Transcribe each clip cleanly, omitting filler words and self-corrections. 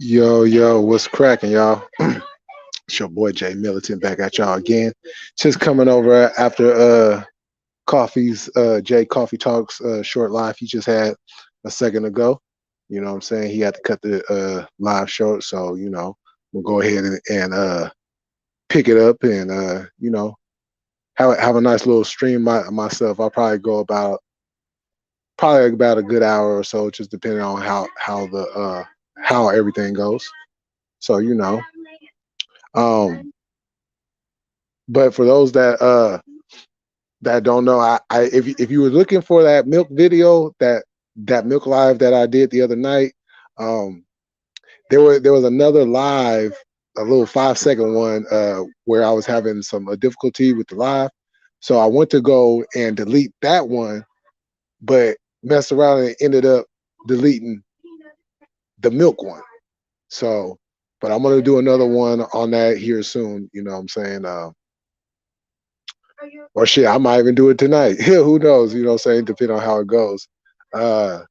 Yo, yo, what's cracking, y'all? It's your boy J Militant back at y'all again. Just coming over after Coffee's J Coffee Talks short live he just had a second ago. You know what I'm saying? He had to cut the live short, so we'll go ahead and pick it up and have a nice little stream myself. I'll probably go about a good hour or so, just depending on how everything goes. So Um, but for those that don't know, if you were looking for that milk video, that milk live that I did the other night, um, there was another live, a little 5 second one, where I was having some difficulty with the live, so I went to go and delete that one, but messed around and ended up deleting the milk one. So, but I'm gonna do another one on that here soon. You know what I'm saying? Or shit, I might even do it tonight. Who knows? You know what I'm saying? Depending on how it goes. Uh,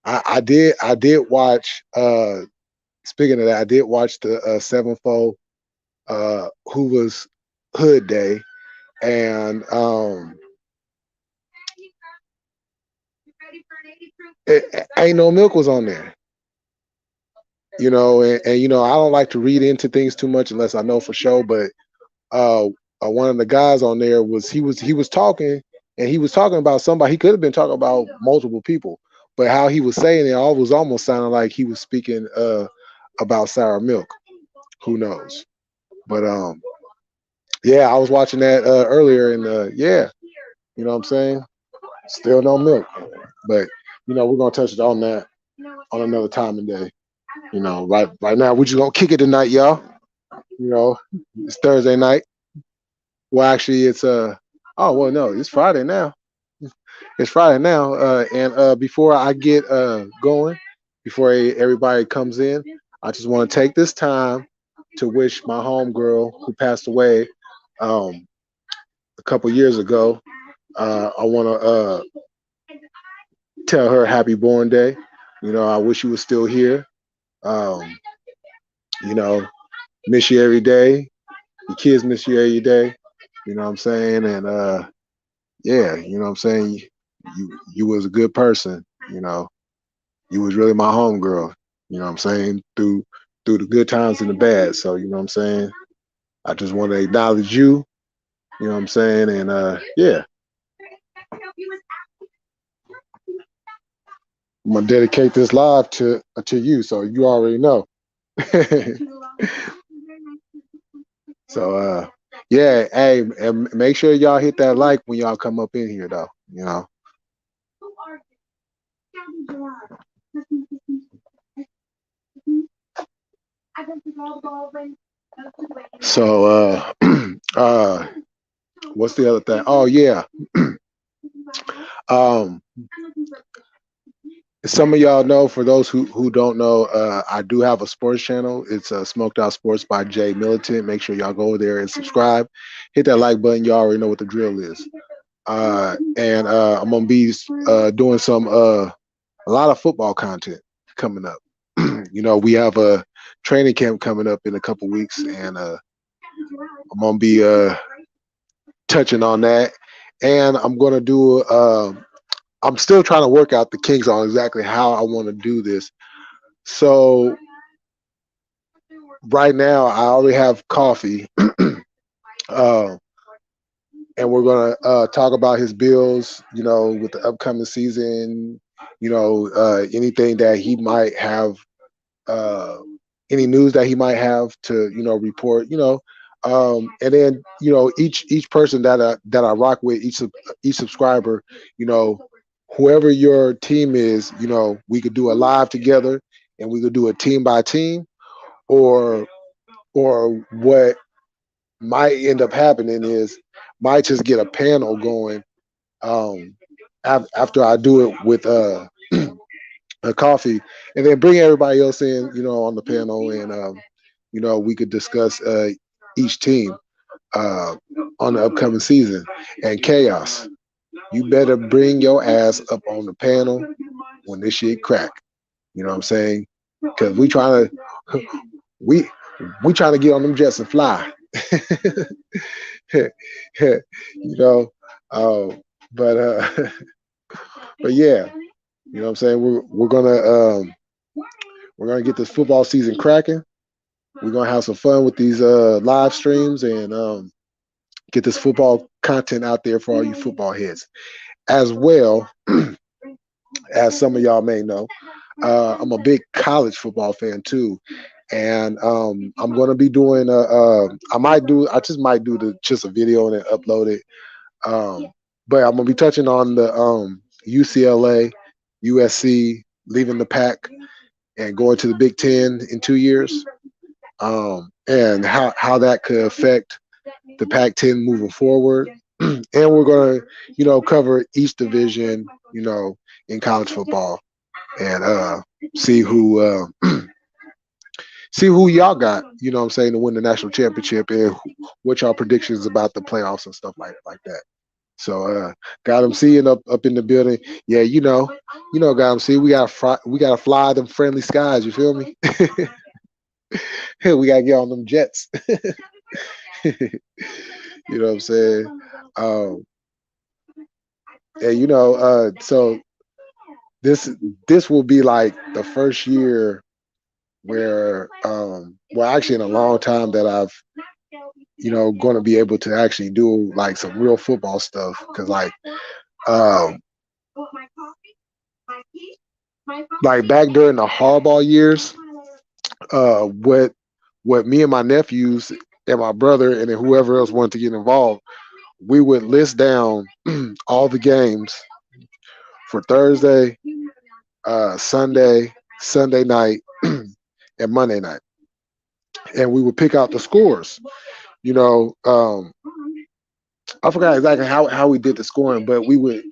I did watch. Speaking of that, I did watch the sevenfold who was Hood Day, and ain't no milk was on there. And I don't like to read into things too much unless I know for sure. But uh, one of the guys on there was talking, and he was talking about somebody. He could have been talking about multiple people, but how he was saying it all was almost sounding like he was speaking about sour milk. Who knows? But yeah, I was watching that earlier, and yeah, you know what I'm saying. Still no milk, but we're gonna touch it on that on another time and day. Right now we're just gonna kick it tonight, y'all. You know, it's Thursday night. Well, actually, it's oh well, no, it's Friday now. It's Friday now, and before I get going, before everybody comes in, I just want to take this time to wish my homegirl who passed away um, a couple years ago. I want to tell her happy born day. I wish you was still here. Um, you know, miss you every day. Your kids miss you every day. You know what I'm saying? And yeah, you know what I'm saying. You was a good person. You was really my homegirl. You know what I'm saying? Through the good times and the bad. So you know what I'm saying. I just want to acknowledge you. You know what I'm saying? And yeah, I'm gonna dedicate this live to you. So you already know. So yeah, hey, and make sure y'all hit that like when y'all come up in here though. So uh what's the other thing? Oh yeah. um some of y'all know, for those who don't know, I do have a sports channel. It's Smoked Out Sports by J Militant. Make sure y'all go over there and subscribe. Hit that like button. You already know what the drill is. And I'm gonna be doing a lot of football content coming up. We have a training camp coming up in a couple weeks, and I'm gonna be touching on that. And I'm gonna do. I'm still trying to work out the kinks on exactly how I want to do this. So right now, I already have coffee, uh, and we're gonna talk about his bills. With the upcoming season. Anything that he might have, uh, any news that he might have to report. And then each person that I rock with, each subscriber, you know, whoever your team is, we could do a live together, and we could do a team by team, or what might end up happening is might just get a panel going um after I do it with a coffee, and then bring everybody else in, on the panel, and we could discuss each team uh on the upcoming season. And chaos, you better bring your ass up on the panel when this shit crack. You know what I'm saying? Because we we trying to get on them jets and fly. you know, uh, but but yeah, you know what I'm saying. We're gonna get this football season cracking. We're gonna have some fun with these live streams and get this football content out there for all you football heads. As well as some of y'all may know, I'm a big college football fan too, and I'm gonna be doing I just might do just a video and then upload it. Um, but I'm gonna be touching on the UCLA, USC leaving the pack and going to the Big Ten in 2 years, and how that could affect the Pac-10 moving forward. And we're gonna, cover each division, in college football, and see who see who y'all got, what I'm saying, to win the national championship, and what y'all predictions about the playoffs and stuff like that. So got them seeing up in the building. Yeah, got them see. We gotta fly them friendly skies. You feel me? We gotta get on them jets. You know what I'm saying? And so this will be like the first year where, well, actually in a long time that I've, going to be able to actually do like some real football stuff, because um, like back during the hardball years, what me and my nephews and my brother and then whoever else wanted to get involved, we would list down all the games for Thursday, Sunday, Sunday night, and Monday night, and we would pick out the scores. You know, I forgot exactly how we did the scoring, but we would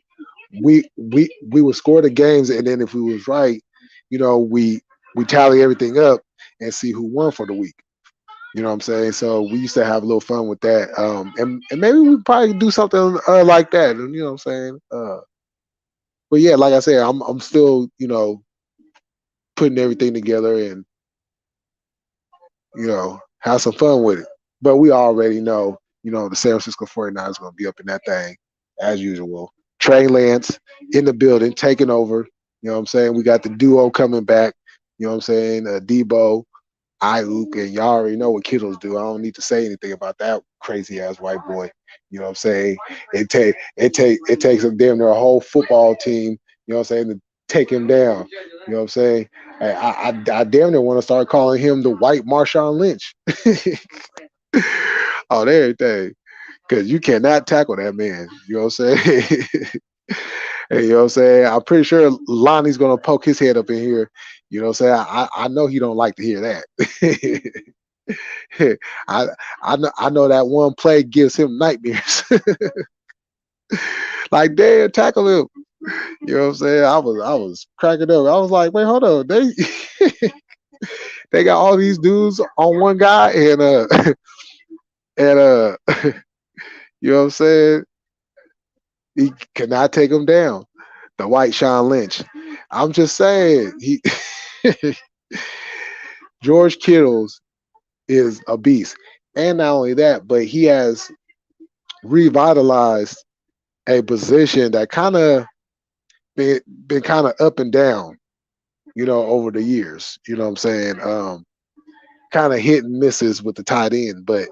score the games, and then if we was right, we tally everything up and see who won for the week. You know what I'm saying? So we used to have a little fun with that, and maybe we probably do something like that. You know what I'm saying? But yeah, like I said, I'm still putting everything together and have some fun with it. But we already know, the San Francisco 49ers going to be up in that thing as usual. Trey Lance in the building, taking over. You know what I'm saying? We got the duo coming back. You know what I'm saying? Debo, Ayuk, and y'all already know what Kittles do. I don't need to say anything about that crazy ass white boy. You know what I'm saying? It takes a damn near a whole football team, you know what I'm saying, to take him down. You know what I'm saying? I damn near want to start calling him the white Marshawn Lynch on everything, because you cannot tackle that man. You know what I'm saying? Hey, you know what I'm saying? I'm pretty sure Lonnie's gonna poke his head up in here. You know what I'm saying? I know he don't like to hear that. I I know that one play gives him nightmares. Like, damn, tackle him. You know what I'm saying? I was cracking up. I was like, wait, hold on. They got all these dudes on one guy, and and you know what I'm saying? He cannot take him down. The white Sean Lynch. I'm just saying, he George Kittles is a beast. And not only that, but he has revitalized a position that kind of been kind of up and down, over the years. You know what I'm saying? Kind of hit and misses with the tight end, but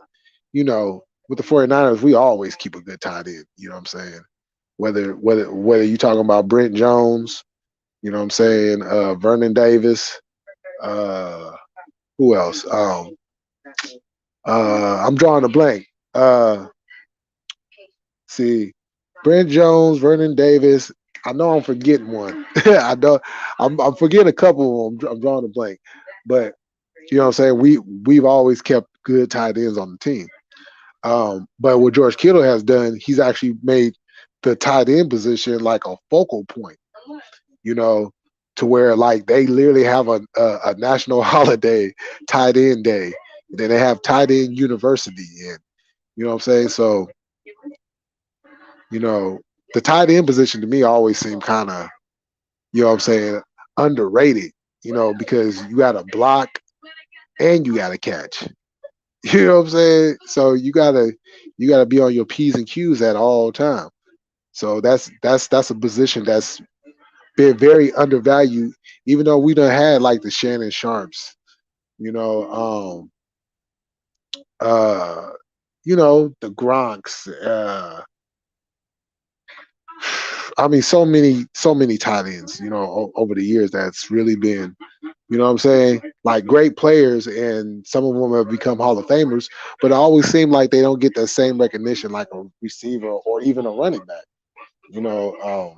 with the 49ers, we always keep a good tight end. You know what I'm saying? Whether you talking about Brent Jones, you know what I'm saying, Vernon Davis, uh, who else? I'm drawing a blank. See, Brent Jones, Vernon Davis. I know I'm forgetting one. I don't. I'm forgetting a couple of them. I'm drawing a blank, but you know what I'm saying. We've always kept good tight ends on the team. But what George Kittle has done, he's actually made the tight end position like a focal point. You know, to where like they literally have a national holiday, tight end day. Then they have tight end university, and you know what I'm saying. So you know, the tight end position to me always seemed kind of, you know what I'm saying, underrated, because you got to block, and you gotta catch. You know what I'm saying? So you gotta be on your P's and Q's at all time. So that's a position that's been very undervalued, even though we done had like the Shannon Sharps, you know, uh, the Gronks. I mean, so many tight ends, over the years that's really been, what I'm saying, like great players, and some of them have become Hall of Famers, but it always seemed like they don't get the same recognition like a receiver or even a running back, you know,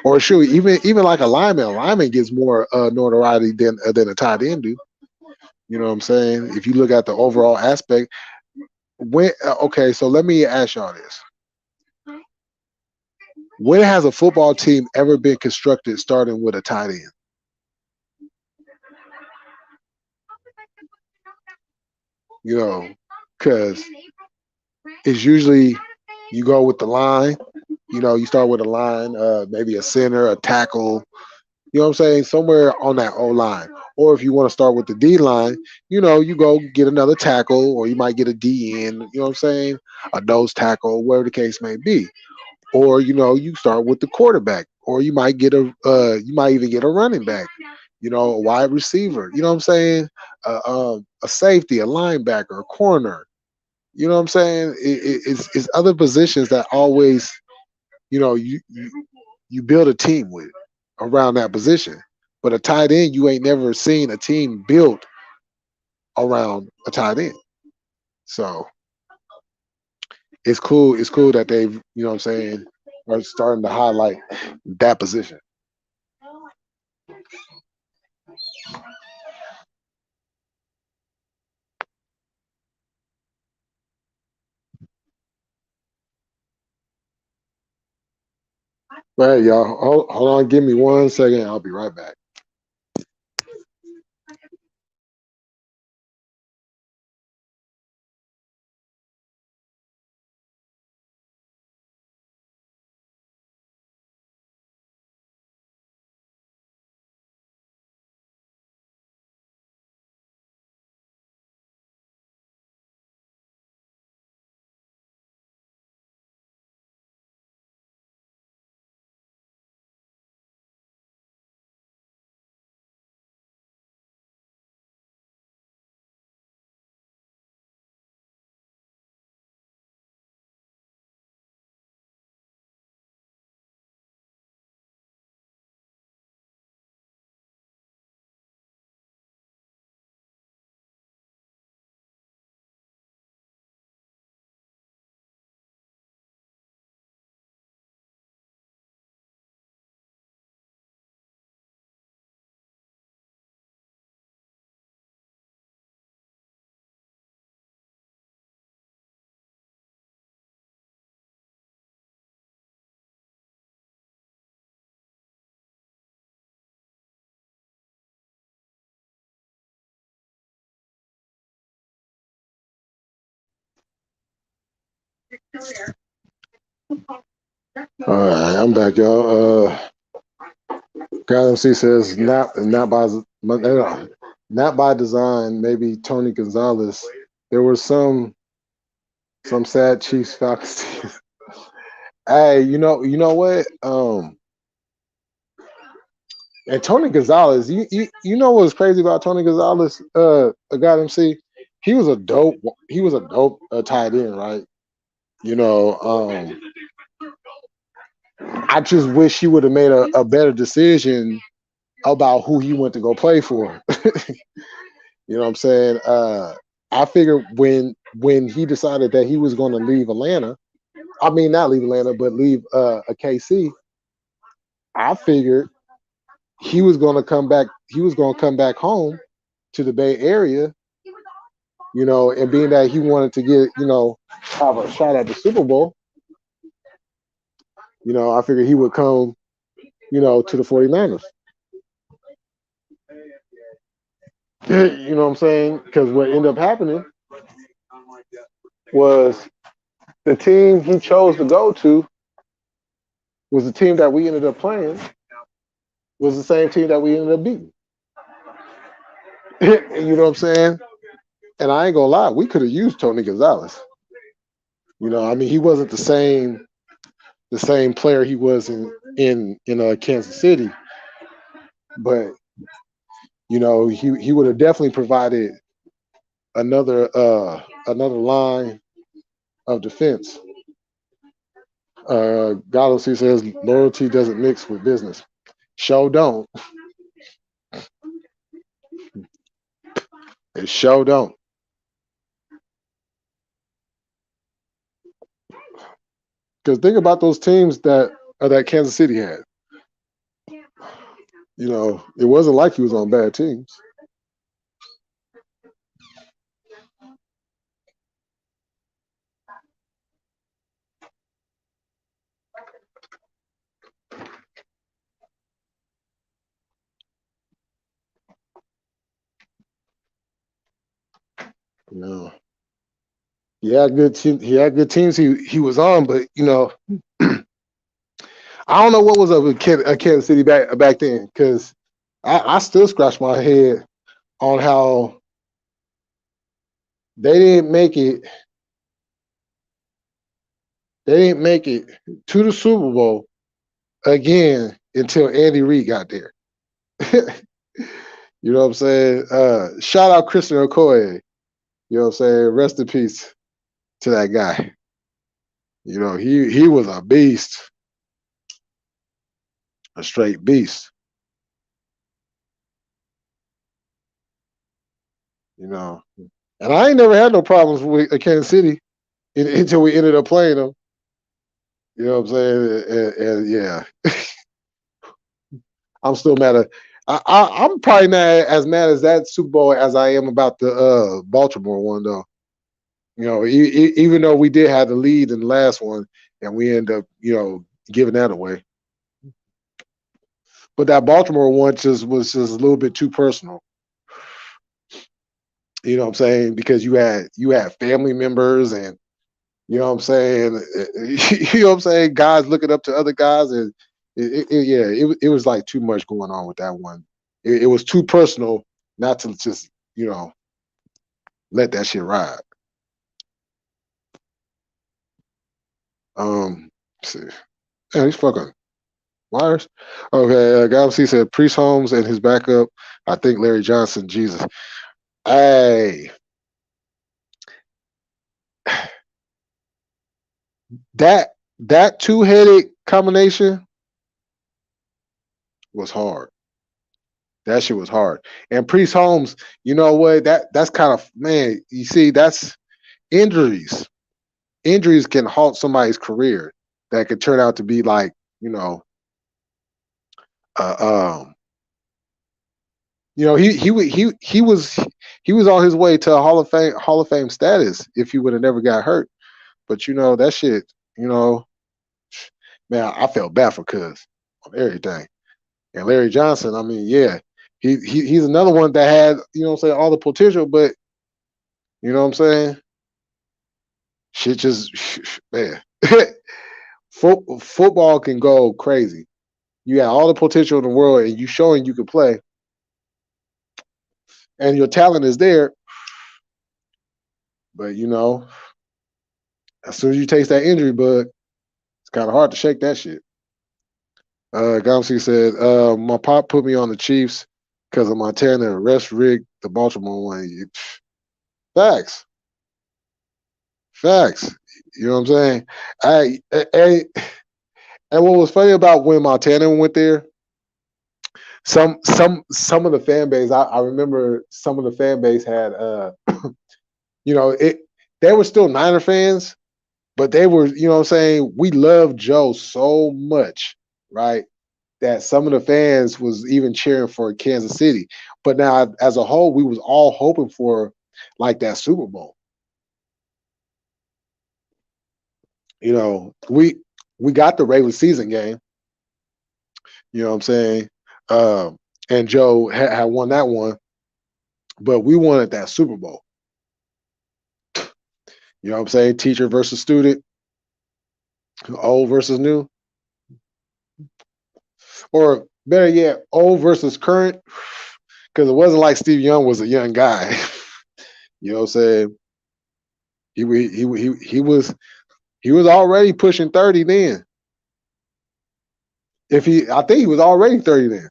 or shoot, even like a lineman gets more notoriety than a tight end do. You know what I'm saying? If you look at the overall aspect, okay, so let me ask y'all this: when has a football team ever been constructed starting with a tight end? You know, because it's usually you go with the line. You start with a line, maybe a center, a tackle. You know what I'm saying? Somewhere on that O line. Or if you want to start with the D line, you go get another tackle, or you might get a D in. You know what I'm saying? A nose tackle, whatever the case may be. Or you start with the quarterback, or you might even get a running back. A wide receiver. You know what I'm saying? A safety, a linebacker, a corner. You know what I'm saying? It's other positions that always, you build a team with around that position. But a tight end, you ain't never seen a team built around a tight end. So it's cool. It's cool that they've, what I'm saying, are starting to highlight that position. All right, y'all. Hold on. Give me 1 second. I'll be right back. All right, I'm back, y'all. God MC says not by design. Maybe Tony Gonzalez. There were some sad Chiefs Falcons. Hey, you know what? And Tony Gonzalez, you know what's crazy about Tony Gonzalez? God MC, he was a dope tight end, right? You know, I just wish he would have made a better decision about who he went to go play for. You know what I'm saying? I figured when he decided that he was going to leave Atlanta, I mean not leave Atlanta, but leave a KC. I figured he was going to come back. He was going to come back home to the Bay Area, and being that he wanted to get, have a shot at the Super Bowl, I figured he would come, to the 49ers. You know what I'm saying? Because what ended up happening was the team he chose to go to was the team that we ended up playing, was the same team that we ended up beating. You know what I'm saying? And I ain't gonna lie, we could have used Tony Gonzalez. You know, I mean, he wasn't the same player he was in Kansas City, but you know, he would have definitely provided another line of defense. Gallos, he says loyalty doesn't mix with business. Show don't. It show don't. Because think about those teams that Kansas City had. You know, it wasn't like he was on bad teams. You know, he had good teams he was on, but you know, I don't know what was up with Kansas City back then because I still scratch my head on how they didn't make it. They didn't make it to the Super Bowl again until Andy Reid got there. You know what I'm saying? Shout out Christian Okoye. You know what I'm saying? Rest in peace to that guy. You know, he was a beast, a straight beast. You know, and I ain't never had no problems with Kansas City until we ended up playing them. You know what I'm saying? And yeah, I'm still mad at. I'm probably not as mad as that Super Bowl as I am about the Baltimore one though. You know, even though we did have the lead in the last one, and we end up, you know, giving that away. But that Baltimore one was just a little bit too personal. You know what I'm saying? Because you had family members and you know what I'm saying. You know what I'm saying. Guys looking up to other guys, and it was like too much going on with that one. It was too personal not to just let that shit ride. Let's see, yeah, these fucking wires. Okay, Galaxy said Priest Holmes and his backup. I think Larry Johnson. Jesus, hey, that that two-headed combination was hard. That shit was hard. And Priest Holmes, you know what? That's kind of man. You see, that's injuries. Injuries can halt somebody's career. That could turn out to be like you know, uh, um, he was on his way to a Hall of Fame status if he would have never got hurt. But you know that shit. You know, man, I felt bad for Cuz on everything. And Larry Johnson, I mean, yeah, he's another one that had you know what I'm saying all the potential, but you know what I'm saying shit just man. Football can go crazy. You got all the potential in the world, and you showing you can play, and your talent is there. But you know, as soon as you taste that injury bug, it's kind of hard to shake that shit. Gomsey said, "My pop put me on the Chiefs because of Montana. Rest rigged the Baltimore one. Facts, facts. You know what I'm saying? And what was funny about when Montana went there, some of the fan base, I remember some of the fan base had you know, they were still Niner fans, but they were, you know what I'm saying, we love Joe so much, right? That some of the fans was even cheering for Kansas City. But now as a whole, we was all hoping for like that Super Bowl. You know, we got the regular season game, you know what I'm saying? Um, and Joe had won that one, but we wanted that Super Bowl. You know what I'm saying? Teacher versus student, old versus new, or better yet, old versus current. Because it wasn't like Steve Young was a young guy. You know what I'm saying? He was already pushing 30 then. I think he was already 30 then.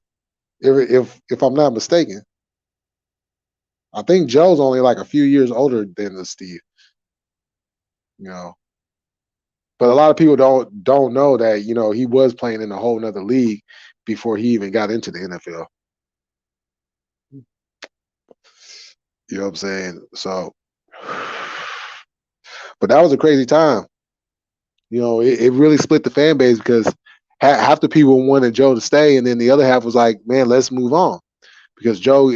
If I'm not mistaken. I think Joe's only like a few years older than the Steve, you know. But a lot of people don't know that, he was playing in a whole nother league before he even got into the NFL. You know what I'm saying? So, but that was a crazy time. It really split the fan base because half the people wanted Joe to stay, and then the other half was like, man, let's move on. Because Joe,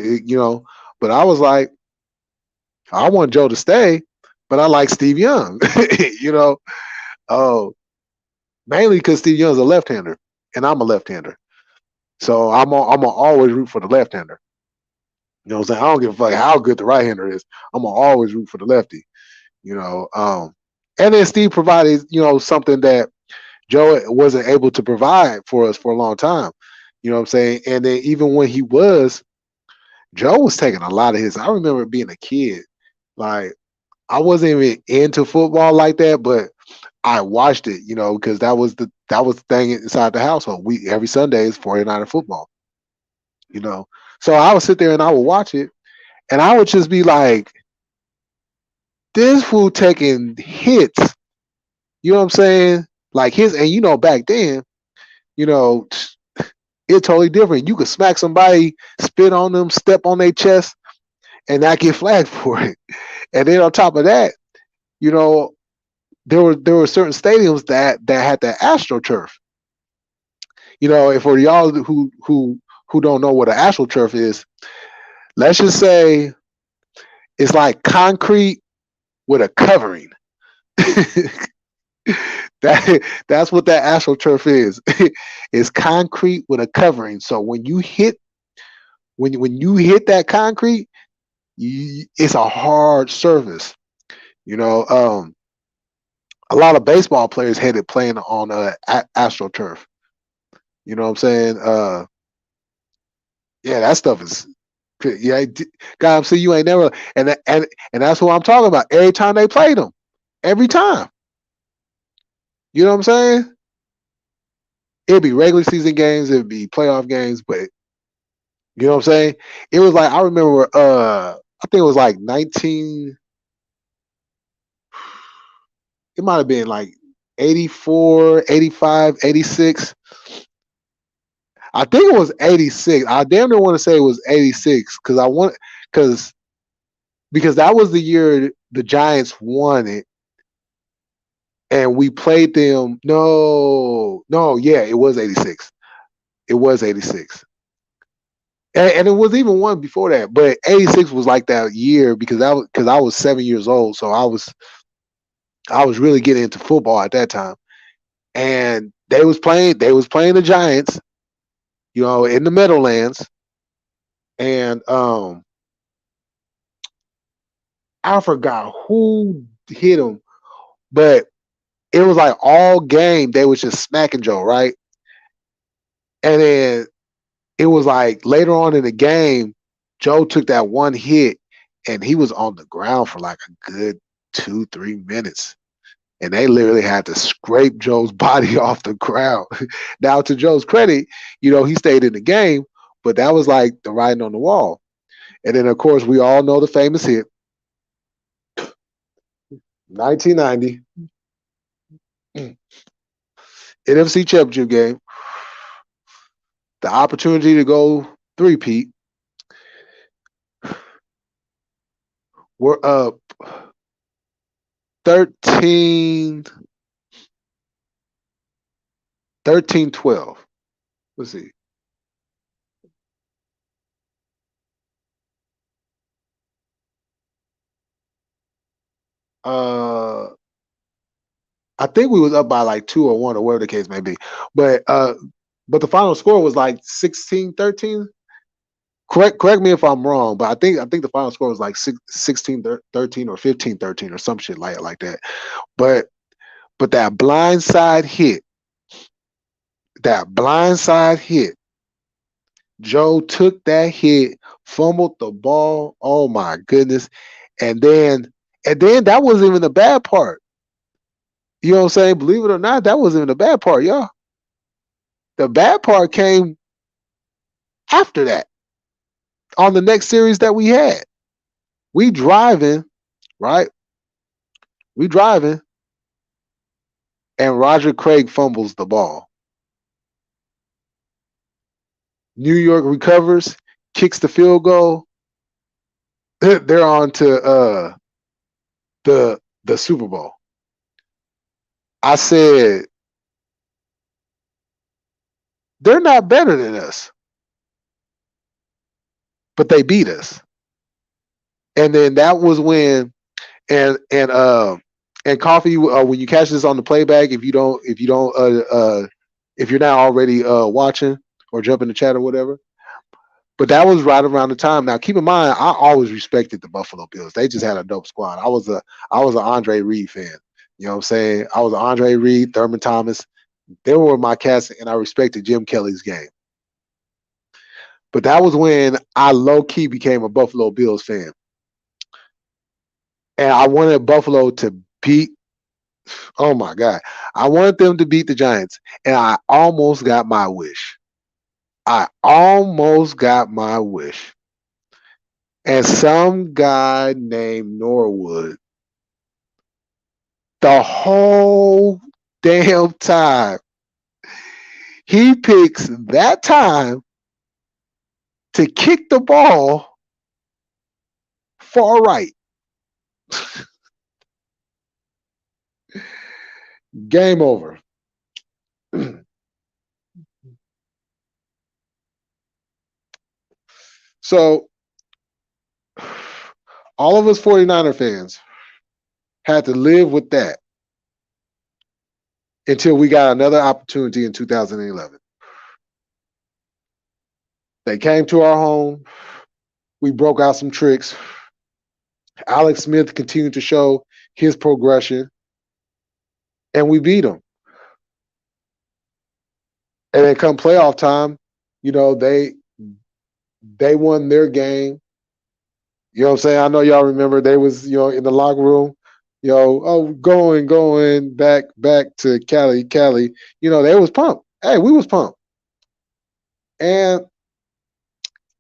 but I was like, I want Joe to stay, but I like Steve Young, you know, uh, mainly because Steve Young's a left-hander, and I'm a left-hander. So I'm gonna always root for the left-hander. You know what I'm saying? I don't give a fuck how good the right-hander is. I'm gonna always root for the lefty. You know, and then Steve provided, something that Joe wasn't able to provide for us for a long time. You know what I'm saying? And then even when Joe was taking a lot of his. I remember being a kid, like I wasn't even into football like that, but I watched it, because that was the thing inside the household. We every Sunday is 49er football, you know. So I would sit there and I would watch it, and I would just be like, "This fool taking hits." You know what I'm saying? Like and back then, you know, it's totally different. You could smack somebody, spit on them, step on their chest, and not get flagged for it. And then on top of that, you know, there were certain stadiums that had the AstroTurf. And for y'all who don't know what an AstroTurf is, let's just say it's like concrete with a covering. That's what that AstroTurf is. It's concrete with a covering. So when you hit that concrete, it's a hard surface. A lot of baseball players hated playing on AstroTurf. You know what I'm saying? Yeah, that stuff is. Yeah, God, see, you ain't never, and that's what I'm talking about. Every time they played them, every time. You know what I'm saying? It'd be regular season games, it'd be playoff games, but you know what I'm saying? It was like I remember. I think it was like 19. It might have been like 84, 85, 86. I think it was 86. I damn near want to say it was 86 because that was the year the Giants won it, and we played them. No, no, yeah, it was 86. It was 86. And it was even one before that, but 86 was like that year because I was 7 years old, so I was really getting into football at that time, and they was playing the Giants, in the Meadowlands, and I forgot who hit them, but it was like all game they was just smacking Joe, right? And then it was like later on in the game, Joe took that one hit and he was on the ground for like a good 2-3 minutes. And they literally had to scrape Joe's body off the ground. Now, to Joe's credit, he stayed in the game, but that was like the writing on the wall. And then, of course, we all know the famous hit, 1990 NFC Championship game, the opportunity to go three-peat. We're up 13, 12. Let's see. I think we was up by like 2 or 1 or whatever the case may be. But the final score was like 16-13. Correct me if I'm wrong, but I think the final score was like 16-13 or 15-13 or some shit like that. But that blindside hit Joe took that hit, fumbled the ball. Oh my goodness. And then that wasn't even the bad part. You know what I'm saying? Believe it or not, that wasn't even the bad part, y'all. The bad part came after that on the next series that we had. We driving, right? We driving, and Roger Craig fumbles the ball. New York recovers, kicks the field goal. They're on to the Super Bowl. I said they're not better than us, but they beat us. And then that was when and coffee when you catch this on the playback, if you're not already watching or jump in the chat or whatever. But that was right around the time. Now, keep in mind, I always respected the Buffalo Bills. They just had a dope squad. I was an Andre Reed fan. You know what I'm saying? I was an Andre Reed, Thurman Thomas. They were my cast, and I respected Jim Kelly's game. But that was when I low key became a Buffalo Bills fan, and I wanted Buffalo to beat. Oh my God, I wanted them to beat the Giants, and I almost got my wish. I almost got my wish. And some guy named Norwood, the whole damn time, he picks that time to kick the ball far right. Game over. So all of us 49er fans had to live with that until we got another opportunity in 2011. They came to our home. We broke out some tricks. Alex Smith continued to show his progression, and we beat them. And then come playoff time, you know, they won their game. You know what I'm saying? I know y'all remember they was, in the locker room, oh, going back to Cali. They was pumped. Hey, we was pumped. And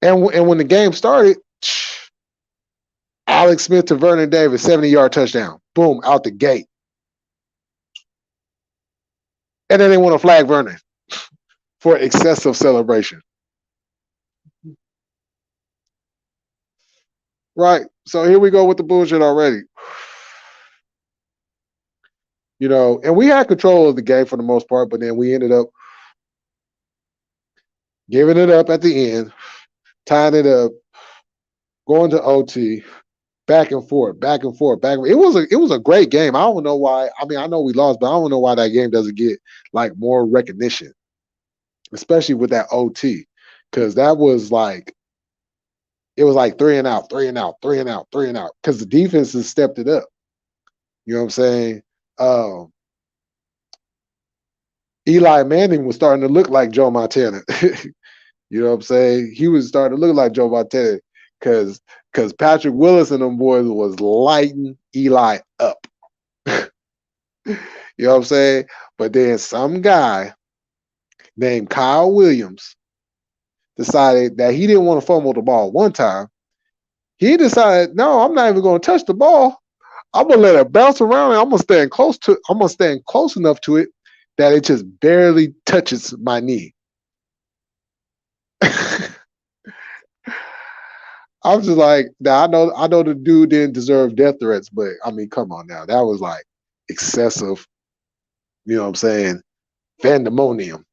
and when the game started, Alex Smith to Vernon Davis, 70-yard touchdown. Boom, out the gate. And then they want to flag Vernon for excessive celebration. Right. So here we go with the bullshit already. And we had control of the game for the most part, but then we ended up giving it up at the end, tying it up, going to OT, back and forth, back and forth, back. It was a great game. I don't know why. I mean, I know we lost, but I don't know why that game doesn't get like more recognition, especially with that OT, because that was like it was like 3 and out, 3 and out, 3 and out, 3 and out, because the defense has stepped it up. You know what I'm saying? Eli Manning was starting to look like Joe Montana. You know what I'm saying? He was starting to look like Joe Montana because Patrick Willis and them boys was lighting Eli up. You know what I'm saying? But then some guy named Kyle Williams decided that he didn't want to fumble the ball one time. He decided, no, I'm not even going to touch the ball. I'm gonna let it bounce around, and I'm gonna stand close enough to it that it just barely touches my knee. I'm just like, now I know the dude didn't deserve death threats, but I mean, come on now, that was like excessive. You know what I'm saying? Vandemonium.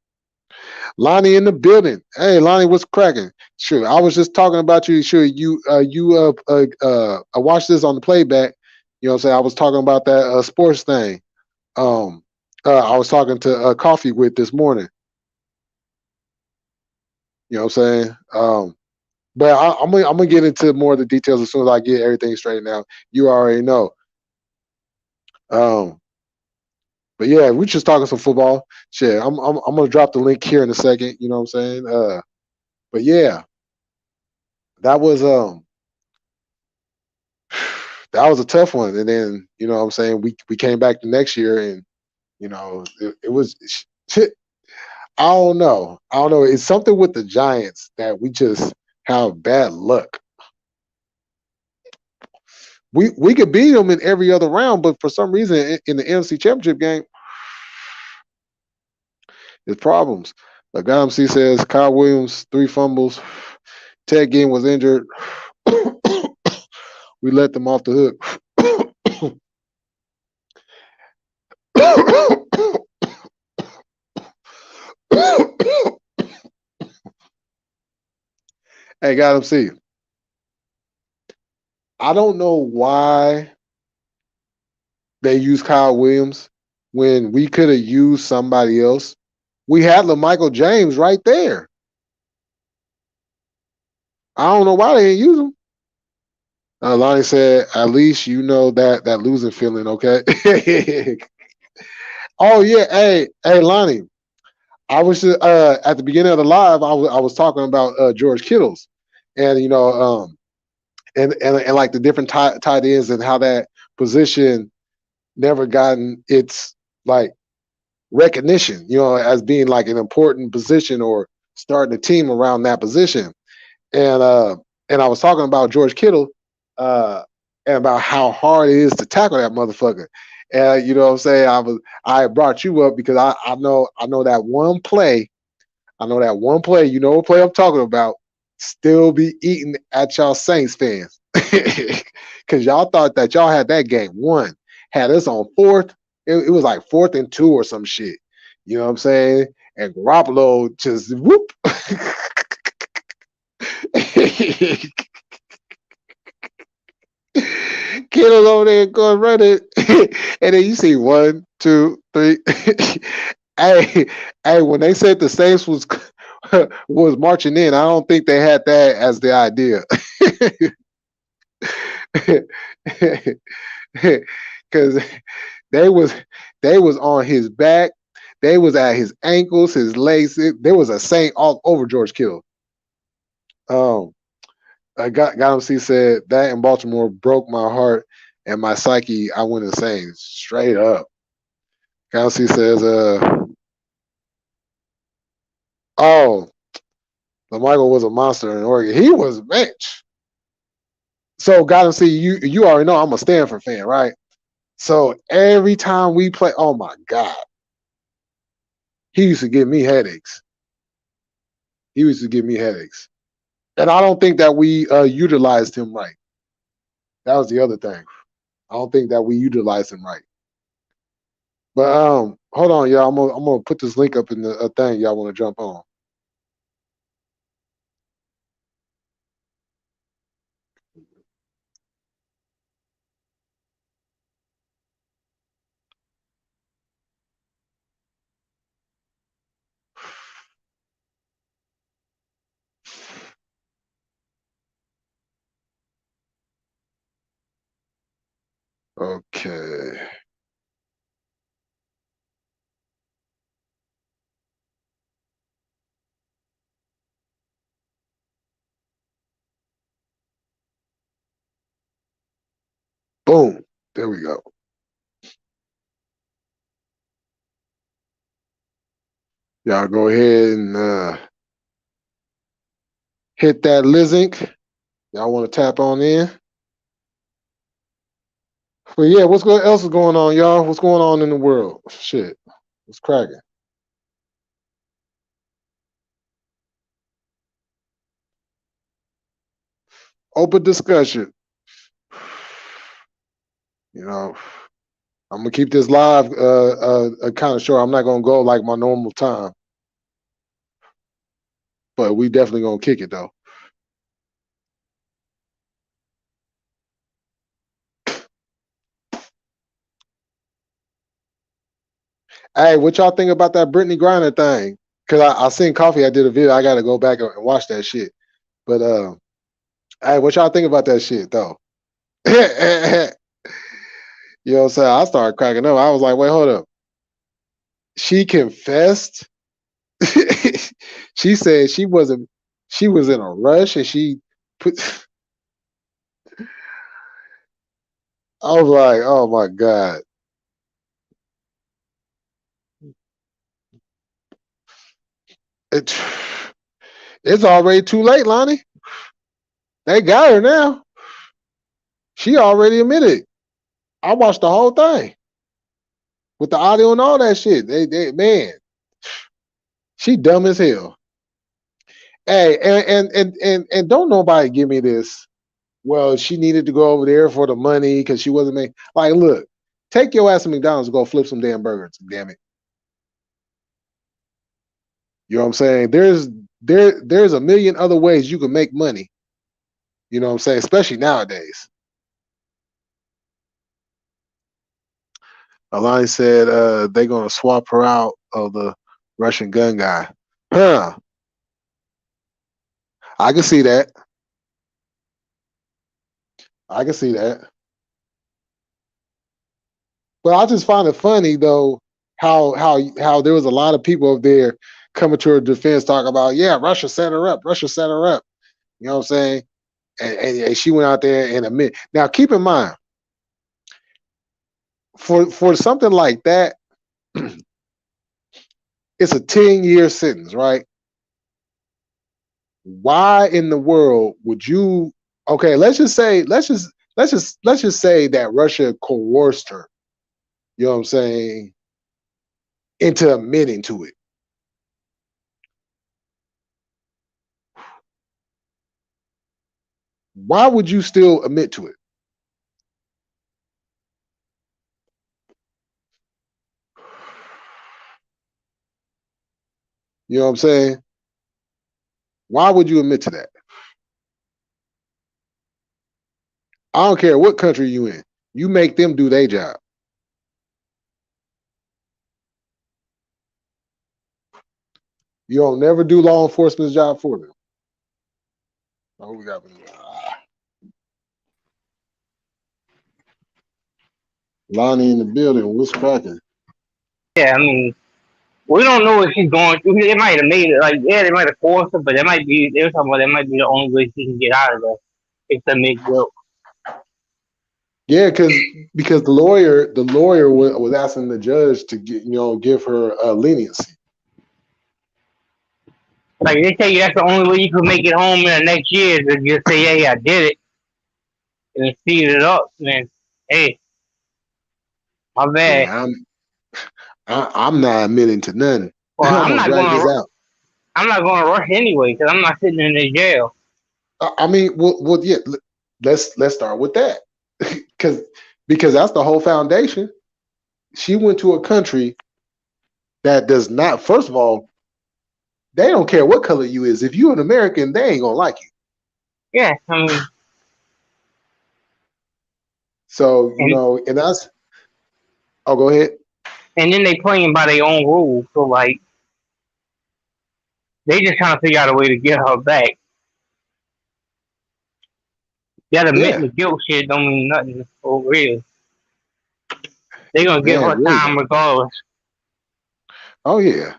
Lonnie in the building. Hey, Lonnie, what's cracking? Sure, I was just talking about you. Sure, I watched this on the playback. You know what I'm saying? I was talking about that sports thing. I was talking to Coffee with this morning. You know what I'm saying? But I'm gonna get into more of the details as soon as I get everything straightened out. You already know. Um, but yeah, we're just talking some football. Shit, I'm gonna drop the link here in a second. You know what I'm saying? But yeah, that was that was a tough one. And then, you know what I'm saying, we came back the next year and, you know, it was I don't know. I don't know. It's something with the Giants that we just have bad luck. We could beat them in every other round, but for some reason in the NFC Championship game, it's problems. Like MC says, Kyle Williams, 3 fumbles. Ted Ginn was injured. We let them off the hook. Hey, got him. See, I don't know why they use Kyle Williams when we could have used somebody else. We had LaMichael James right there. I don't know why they didn't use him. Lonnie said, "At least you know that losing feeling, okay?" Oh yeah, hey, Lonnie. I was at the beginning of the live. I was talking about George Kittle's, and you know, and like the different tight ends and how that position never gotten its like recognition, you know, as being like an important position or starting a team around that position. And I was talking about George Kittle uh and about how hard it is to tackle that motherfucker. And you know what I'm saying? I brought you up because I know that one play. I know that one play, you know what play I'm talking about, still be eating at y'all Saints fans. Cause y'all thought that y'all had that game won. Had us on fourth. It was like 4th and 2 or some shit. You know what I'm saying? And Garoppolo just whoop. Kittle's over there going running. And then you see 1, 2, 3. Hey, hey, when they said the Saints was marching in, I don't think they had that as the idea. Because they was they was on his back, they was at his ankles, his legs. There was a Saint all over George Kittle. Um, got him. C said that in Baltimore broke my heart and my psyche. I went insane, straight up. Got him. C says, oh, LaMichael was a monster in Oregon. He was bitch. So got him. See, you already know I'm a Stanford fan, right? So every time we play, oh my god, he used to give me headaches. He used to give me headaches, and I don't think that we utilized him right. That was the other thing. I don't think that we utilized him right. But hold on, y'all. I'm gonna put this link up in the thing. Y'all want to jump on? Okay. Boom. There we go. Y'all go ahead and hit that link. Y'all want to tap on in? But yeah, else is going on, y'all? What's going on in the world? Shit, what's cracking? Open discussion. You know, I'm gonna keep this live kind of short. I'm not gonna go like my normal time, but we definitely gonna kick it though. Hey, what y'all think about that Brittany Griner thing? Cause I seen Coffee. I did a video. I got to go back and watch that shit. But hey, what y'all think about that shit though? You know what I'm saying? I started cracking up. I was like, wait, hold up. She confessed. She said she wasn't. She was in a rush and she put. I was like, oh my god, it, it's already too late, Lonnie. They got her now. She already admitted. I watched the whole thing with the audio and all that shit. Man, she dumb as hell. Hey, and don't nobody give me this. Well, she needed to go over there for the money because she wasn't making. Like, look, take your ass to McDonald's and go flip some damn burgers. Damn it. You know what I'm saying? There's a million other ways you can make money. You know what I'm saying? Especially nowadays. Alani said they're gonna swap her out of the Russian gun guy. Huh. I can see that. I can see that. But I just find it funny though how there was a lot of people up there coming to her defense talking about, yeah, Russia set her up. Russia set her up. You know what I'm saying? And she went out there and admit. Now keep in mind, for something like that, it's a 10-year sentence, right? Why in the world would you okay, let's just say that Russia coerced her, you know what I'm saying, into admitting to it. Why would you still admit to it? You know what I'm saying? Why would you admit to that? I don't care what country you in. You make them do their job. You don't never do law enforcement's job for them. Oh, we got Lonnie in the building. What's cracking? Yeah, I mean, we don't know what she's going through. They might have made it like, yeah, they might have forced her, but that might be they were talking about that might be the only way she can get out of there. It's to make guilt. Yeah, because the lawyer was asking the judge to give her leniency. Like they tell you that's the only way you can make it home in the next year is to just say, hey, I did it and speed it up. And then, hey, my bad. Yeah, I'm not admitting to nothing. Well, I'm gonna drag this out. I'm not going to rush anyway because I'm not sitting in the jail. I mean, well, yeah. Let's start with that, because that's the whole foundation. She went to a country that does not. First of all, they don't care what color you is. If you're an American, they ain't gonna like you. Yeah, I mean, So and and that's. Oh, go ahead. and then they playing by their own rules. So like they just trying to figure out a way to get her back. That admitting Yeah, the guilt shit don't mean nothing for real. They gonna give man, her really time don't. regardless. Oh yeah,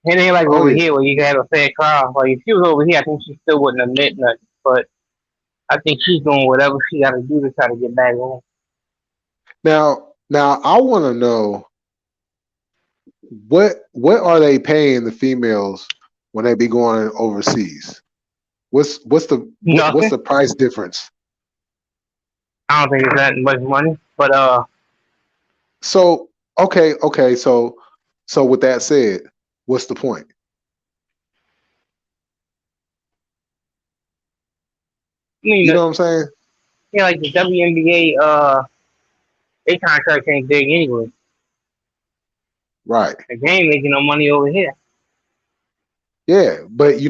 It ain't like oh over yeah. here where you can have a fair trial. Like if she was over here, I think she still wouldn't admit nothing. But I think she's doing whatever she got to do to try to get back home. Now, I want to know what are they paying the females when they be going overseas? What's Nothing. the price difference? I don't think it's that much money. But So okay. So with that said, what's the point? I mean, You know what I'm saying? yeah, like the WNBA, they contract ain't big anyway. Right. Like, they ain't making no money over here. Yeah, but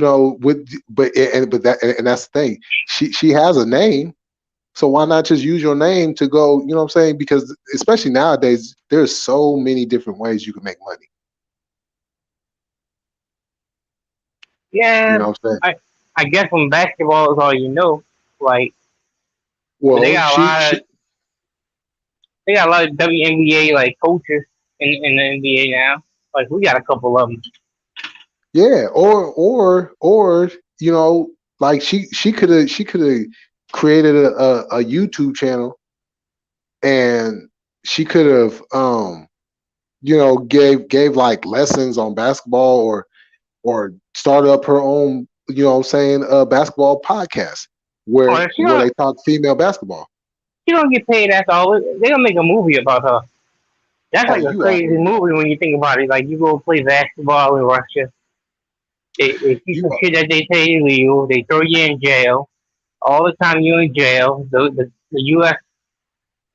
but that's the thing. She has a name, so why not just use your name to go? You know what I'm saying? Because especially nowadays, there's so many different ways you can make money. You Yeah, know what I'm saying? I I guess from basketball is all you know. Like, but Well, she they got a lot of WNBA like coaches in the NBA now. Like we got a couple of them. Yeah, or like she could have created a YouTube channel, and she could have gave like lessons on basketball, or started up her own, saying, basketball podcast Oh, where if where they talk female basketball. she don't get paid, that's all. They gonna make a movie about her. That's Oh, like a you crazy already know. movie when you think about it. Like you go play basketball in Russia, they see You some shit that they say illegal, they throw you in jail. All the time you in jail, the U.S.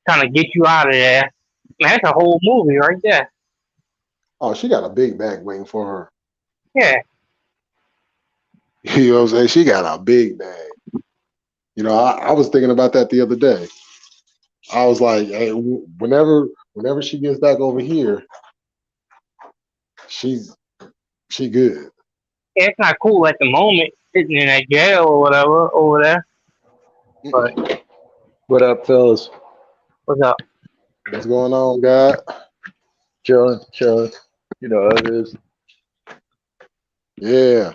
trying to get you out of there. Man, that's a whole movie right there. Oh, she got a big bag waiting for her. Yeah, You know what I'm saying? She got a big bag. I was thinking about that the other day. I was like, hey, whenever she gets back over here, she's she good. yeah, it's not cool at the moment sitting in that jail or whatever over there. But Mm-mm. What up, fellas? what's up? What's going on, God? Chilling, chilling. You know how it is. Yeah,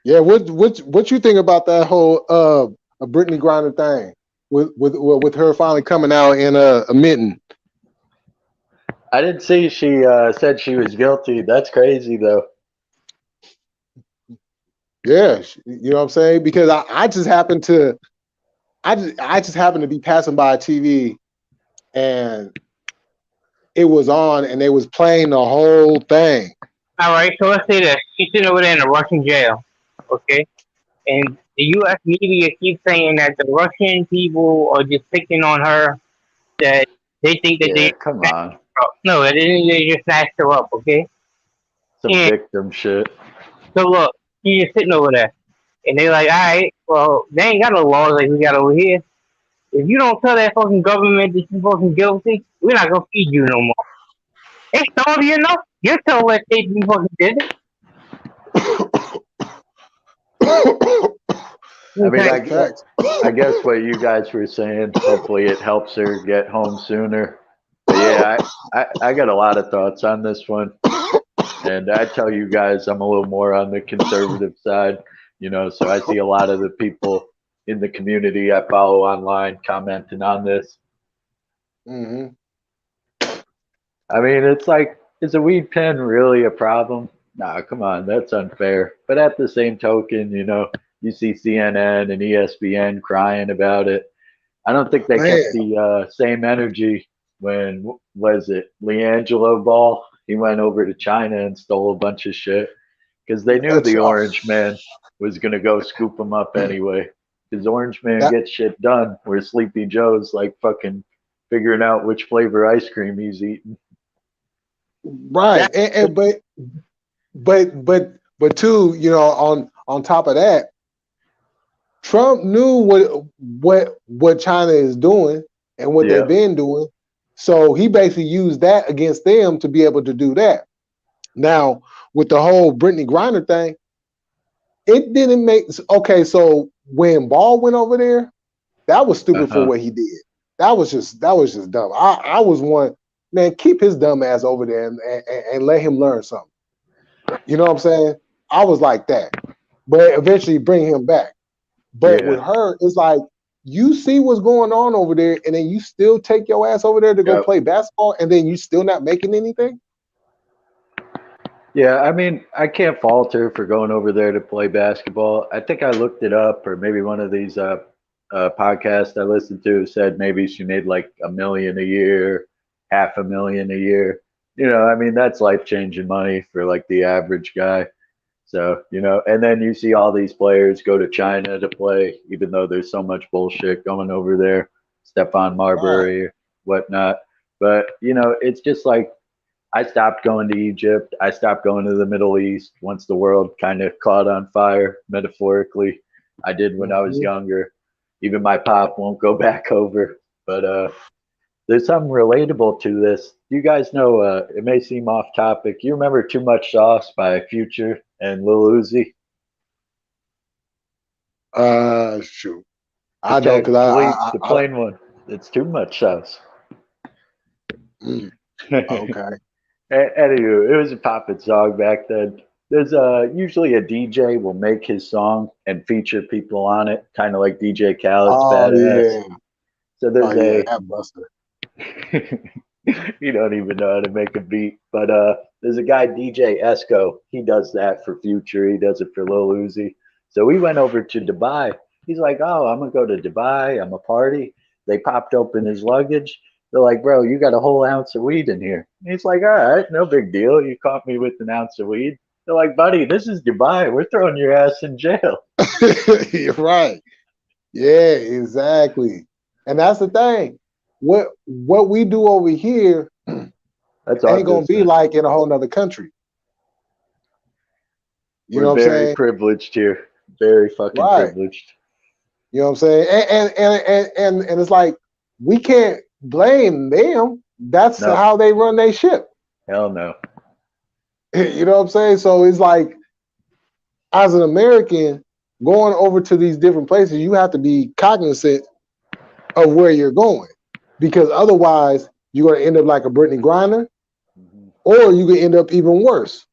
yeah. What you think about that whole Brittany Griner thing with her finally coming out and admitting? I didn't see she said she was guilty. That's crazy, though. Yeah, you know what I'm saying? Because I just happened to be passing by a TV, and it was on, and they was playing the whole thing. All right, so let's say this: she's sitting over there in a Russian jail, okay? And the U.S. media keeps saying that the Russian people are just picking on her, that they think that they Yeah, come snatched on. her up. No, they just snatched her up, okay? Some And victim shit. so look, she's just sitting over there. And they like, all right, well, they ain't got no laws like we got over here. If you don't tell that fucking government that you fucking guilty, we're not gonna feed you no more. It's salty enough. You tell that state you fucking did it. I mean, Okay. Facts. I guess what you guys were saying, hopefully it helps her get home sooner. But yeah, I got a lot of thoughts on this one. And I tell you guys, I'm a little more on the conservative side, so I see a lot of the people in the community I follow online commenting on this. Hmm. I mean, it's like, is a weed pen really a problem? Nah, come on, that's unfair. But at the same token, you see CNN and ESPN crying about it. I don't think they kept Man, the same energy when, was it Leangelo Ball? He went over to China and stole a bunch of shit because they knew that's the Orange Man was going to go scoop him up anyway. Because Orange Man that gets shit done where Sleepy Joe's like fucking figuring out which flavor ice cream he's eating. right. And but too, on top of that, Trump knew what China is doing and what they've Yeah. been doing. So he basically used that against them to be able to do that. Now, with the whole Brittany Griner thing, it didn't make okay. So when Ball went over there, that was Uh stupid for huh. what he did. That was just dumb. I was one, man. Keep his dumb ass over there, and let him learn something. You know what I'm saying? I was like that, but eventually bring him back. But Yeah. with her, it's like you see what's going on over there, and then you still take your ass over there to go Yep. play basketball, and then you still not making anything. Yeah, I mean, I can't fault her for going over there to play basketball. I think I looked it up, or maybe one of these podcasts I listened to said maybe she made like 1 million a year, 500,000 a year. I mean, that's life changing money for like the average guy. So, and then you see all these players go to China to play, even though there's so much bullshit going over there, Stephon Right. Marbury, whatnot. But, it's just like, I stopped going to Egypt. I stopped going to the Middle East once the world kind of caught on fire, metaphorically. I did when I was Mhm. younger. Even my pop won't go back over. But there's something relatable to this. You guys know, it may seem off topic. You remember Too Much Sauce by Future and Lil Uzi? Shoot, I don't, The cause the plain one. It's too much sauce. mm, Anywho, okay. it was a poppin' song back then. There's usually a DJ will make his song and feature people on it, kind of like DJ Khaled's Oh Badass. yeah. So Oh there's yeah, a that buster. you don't even know how to make a beat, but there's a guy DJ Esco. He does that for Future. He does it for Lil Uzi. So we went over to Dubai. He's like, "Oh, I'm gonna go to Dubai. I'm a party." They popped open his luggage. They're like, "Bro, you got a whole ounce of weed in here." He's like, "All right, no big deal. You caught me with an ounce of weed." They're like, "Buddy, this is Dubai. We're throwing your ass in jail." You're right. Yeah, exactly. And that's the thing. What we do over here That's our ain't gonna be business. like in a whole nother country. You We're know what I'm very saying? privileged here. Very fucking Right. privileged. You know what I'm saying? And it's like we can't blame them. That's No, how they run their ship. hell no. You know what I'm saying? So it's like as an American going over to these different places, you have to be cognizant of where you're going. Because otherwise you're gonna end up like a Brittany Griner, Mhm. or you could end up even worse.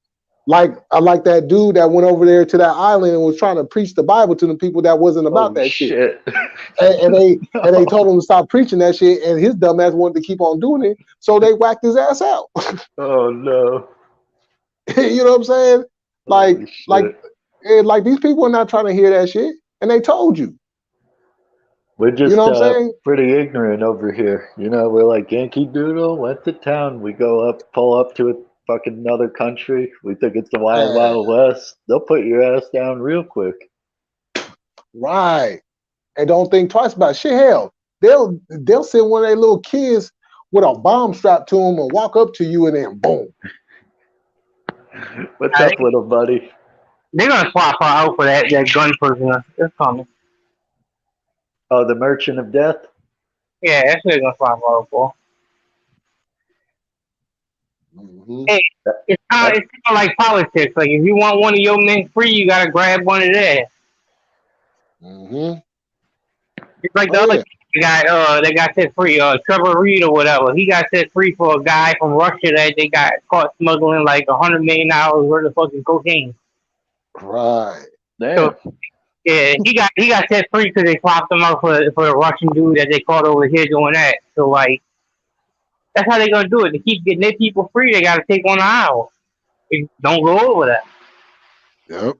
Like I like that dude that went over there to that island and was trying to preach the Bible to the people that wasn't about Oh that shit. shit. And they told him to stop preaching that shit, and his dumb ass wanted to keep on doing it, so they whacked his ass out. Oh no. You know what I'm saying? Like, Holy like, shit. like these people are not trying to hear that shit, and they told you. We're You just know what I'm saying? pretty ignorant over here. You know, we're like Yankee Doodle, went to town. We go up, pull up to a fucking another country. We think it's the Wild Man, Wild West. They'll put your ass down real quick. right. And don't think twice about it. Shit. Hell, they'll send one of their little kids with a bomb strapped to them and walk up to you, and then boom. What's up, little buddy? They're gonna swap her out for that gun prisoner. It's coming. Oh, the Merchant of Death? Yeah, that's what they're gonna swap her out for. Mm-hmm. Hey, That, it's kind that, of like politics. Like if you want one of your men free, you gotta grab one of theirs. Mm-hmm. It's like the Oh other yeah. guy that got set free, Trevor Reed or whatever. He got set free for a guy from Russia that they got caught smuggling like $100 million worth of fucking cocaine. Right. So damn. yeah, he got set free because they swapped him out for the Russian dude that they caught over here doing that. So like that's how they gonna do it. To keep getting their people free, they gotta take one hour. Don't go over that. Yep.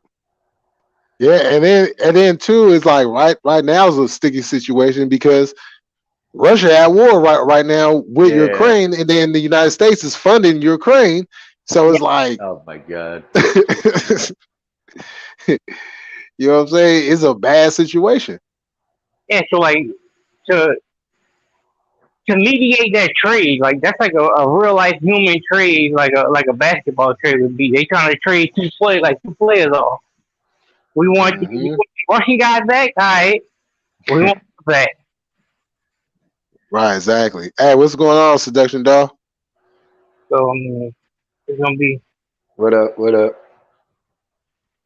Yeah, and then too is like right now is a sticky situation because Russia at war right now with Yeah. Ukraine, and then the United States is funding Ukraine. So it's like, Oh my god. you know what I'm saying? It's a bad situation. Yeah, so like to to mediate that trade, like that's like a real life human trade, like a basketball trade would be. They trying to trade two players off. We want Hmm. Russian guys back, all right. We want them back. Right, exactly. Hey, what's going on, Seduction Doll? So I mean, it's gonna be What up? What up?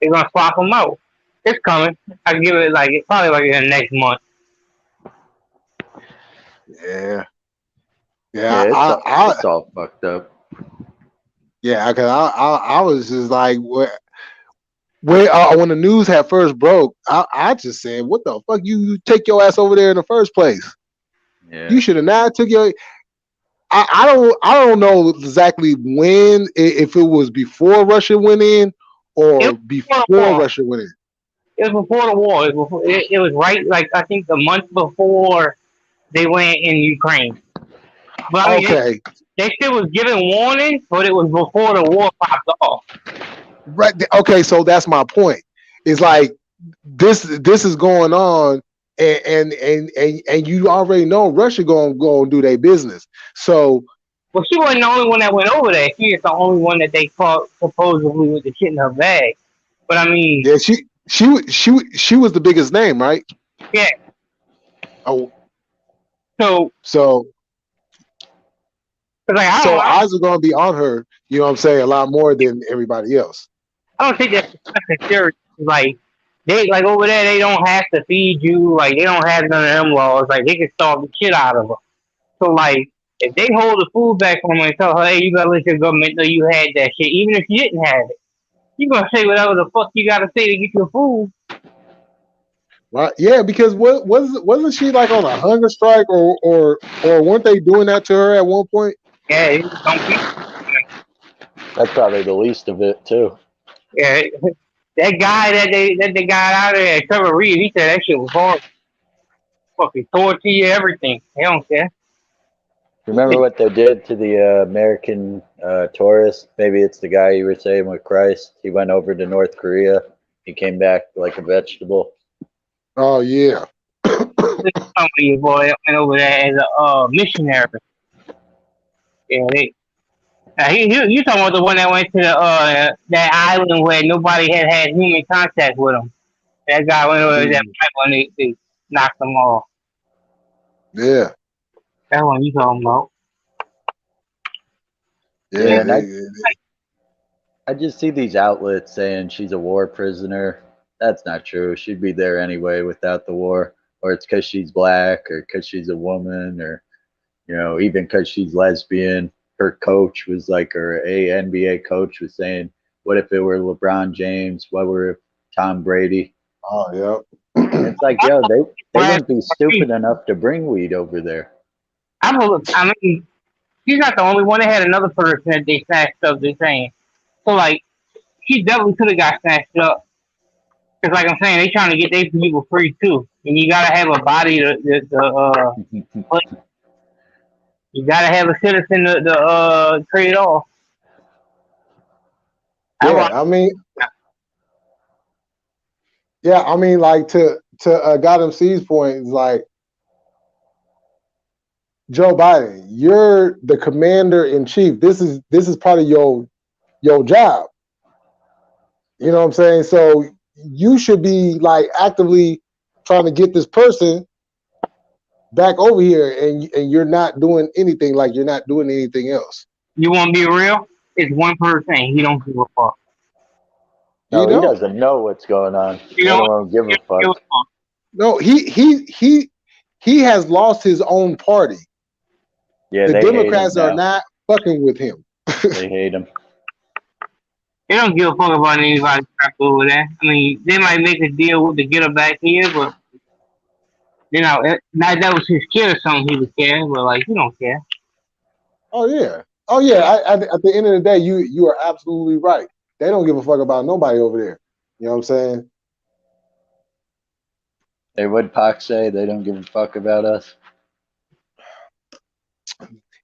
they're gonna swap them out. It's coming. I give it like it's probably like in the next month. Yeah, Yeah, yeah. it's all fucked up. Yeah, because I was just like, when the news had first broke, I just said, what the fuck, you take your ass over there in the first place? Yeah. You should have not took your. I don't know exactly when, if it was before Russia went in It or was before the before war. Russia went in. It was before the war. It was right like I think the month before they went in Ukraine. But I mean, Okay, they still was giving warnings, but it was before the war popped off. right. Okay, so that's my point. It's like this is going on, and you already know Russia gonna go and do their business. So Well, she wasn't the only one that went over there. She is the only one that they caught supposedly with the shit in her bag. But I mean, yeah, she was the biggest name, right? yeah. Oh, So, so cause like so eyes are gonna be on her. You know what I'm saying? A lot more than everybody else. I don't think that's serious. Like they like over there, they don't have to feed you. Like they don't have none of them laws. Like they can starve the shit out of her. So like if they hold the food back from her and tell her, hey, you gotta let your government know you had that shit, even if you didn't have it. You gonna say whatever the fuck you gotta say to get your food. Right? Yeah, because wasn't she like on a hunger strike or weren't they doing that to her at one point? Yeah, some people. That's probably the least of it too. Yeah, that guy that they got out of there, Trevor Reed, he said that shit was horrible. Fucking torture, everything. They don't care. Remember what they did to the American tourist? Maybe it's the guy you were saying with Christ. He went over to North Korea. He came back like a vegetable. Oh yeah. Somebody boy went over there as a missionary. Yeah, you talking about the one that went to that island where nobody had human contact with him. That guy went over that one, they knocked him off. Yeah. That's what you talking about. Yeah, Yeah. and I just see these outlets saying she's a war prisoner. That's not true. She'd be there anyway without the war. Or it's because she's black, or because she's a woman, or even because she's lesbian. Her coach was like, her NBA coach was saying, "What if it were LeBron James? What were if Tom Brady?" Oh yeah. It's like, yo, they wouldn't be stupid enough to bring weed over there. I mean, she's not the only one. They had another person that they snatched up. They're saying so. Like, she definitely could have got snatched up. Because, like I'm saying, they trying to get their people free too. And you gotta have a body to you gotta have a citizen to trade off. Yeah. I mean, like to Gotham C's point is like Joe Biden, you're the commander in chief. This is part of your job. You know what I'm saying? So you should be like actively trying to get this person back over here, and you're not doing anything. Like you're not doing anything else. You want to be real? It's one person. He don't give a fuck. You No, he don't. doesn't know what's going on. You They know, don't give a he don't give a fuck. fuck. No, he has lost his own party. Yeah, The they hate him Democrats are now. not fucking with him. They hate him. They don't give a fuck about anybody crap over there. I mean, they might make a deal with to get her back here, but not that was his kid or something. He would care, but like he don't care. Oh yeah. Oh yeah. At the end of the day, you are absolutely right. They don't give a fuck about nobody over there. You know what I'm saying? They would Pac say they don't give a fuck about us.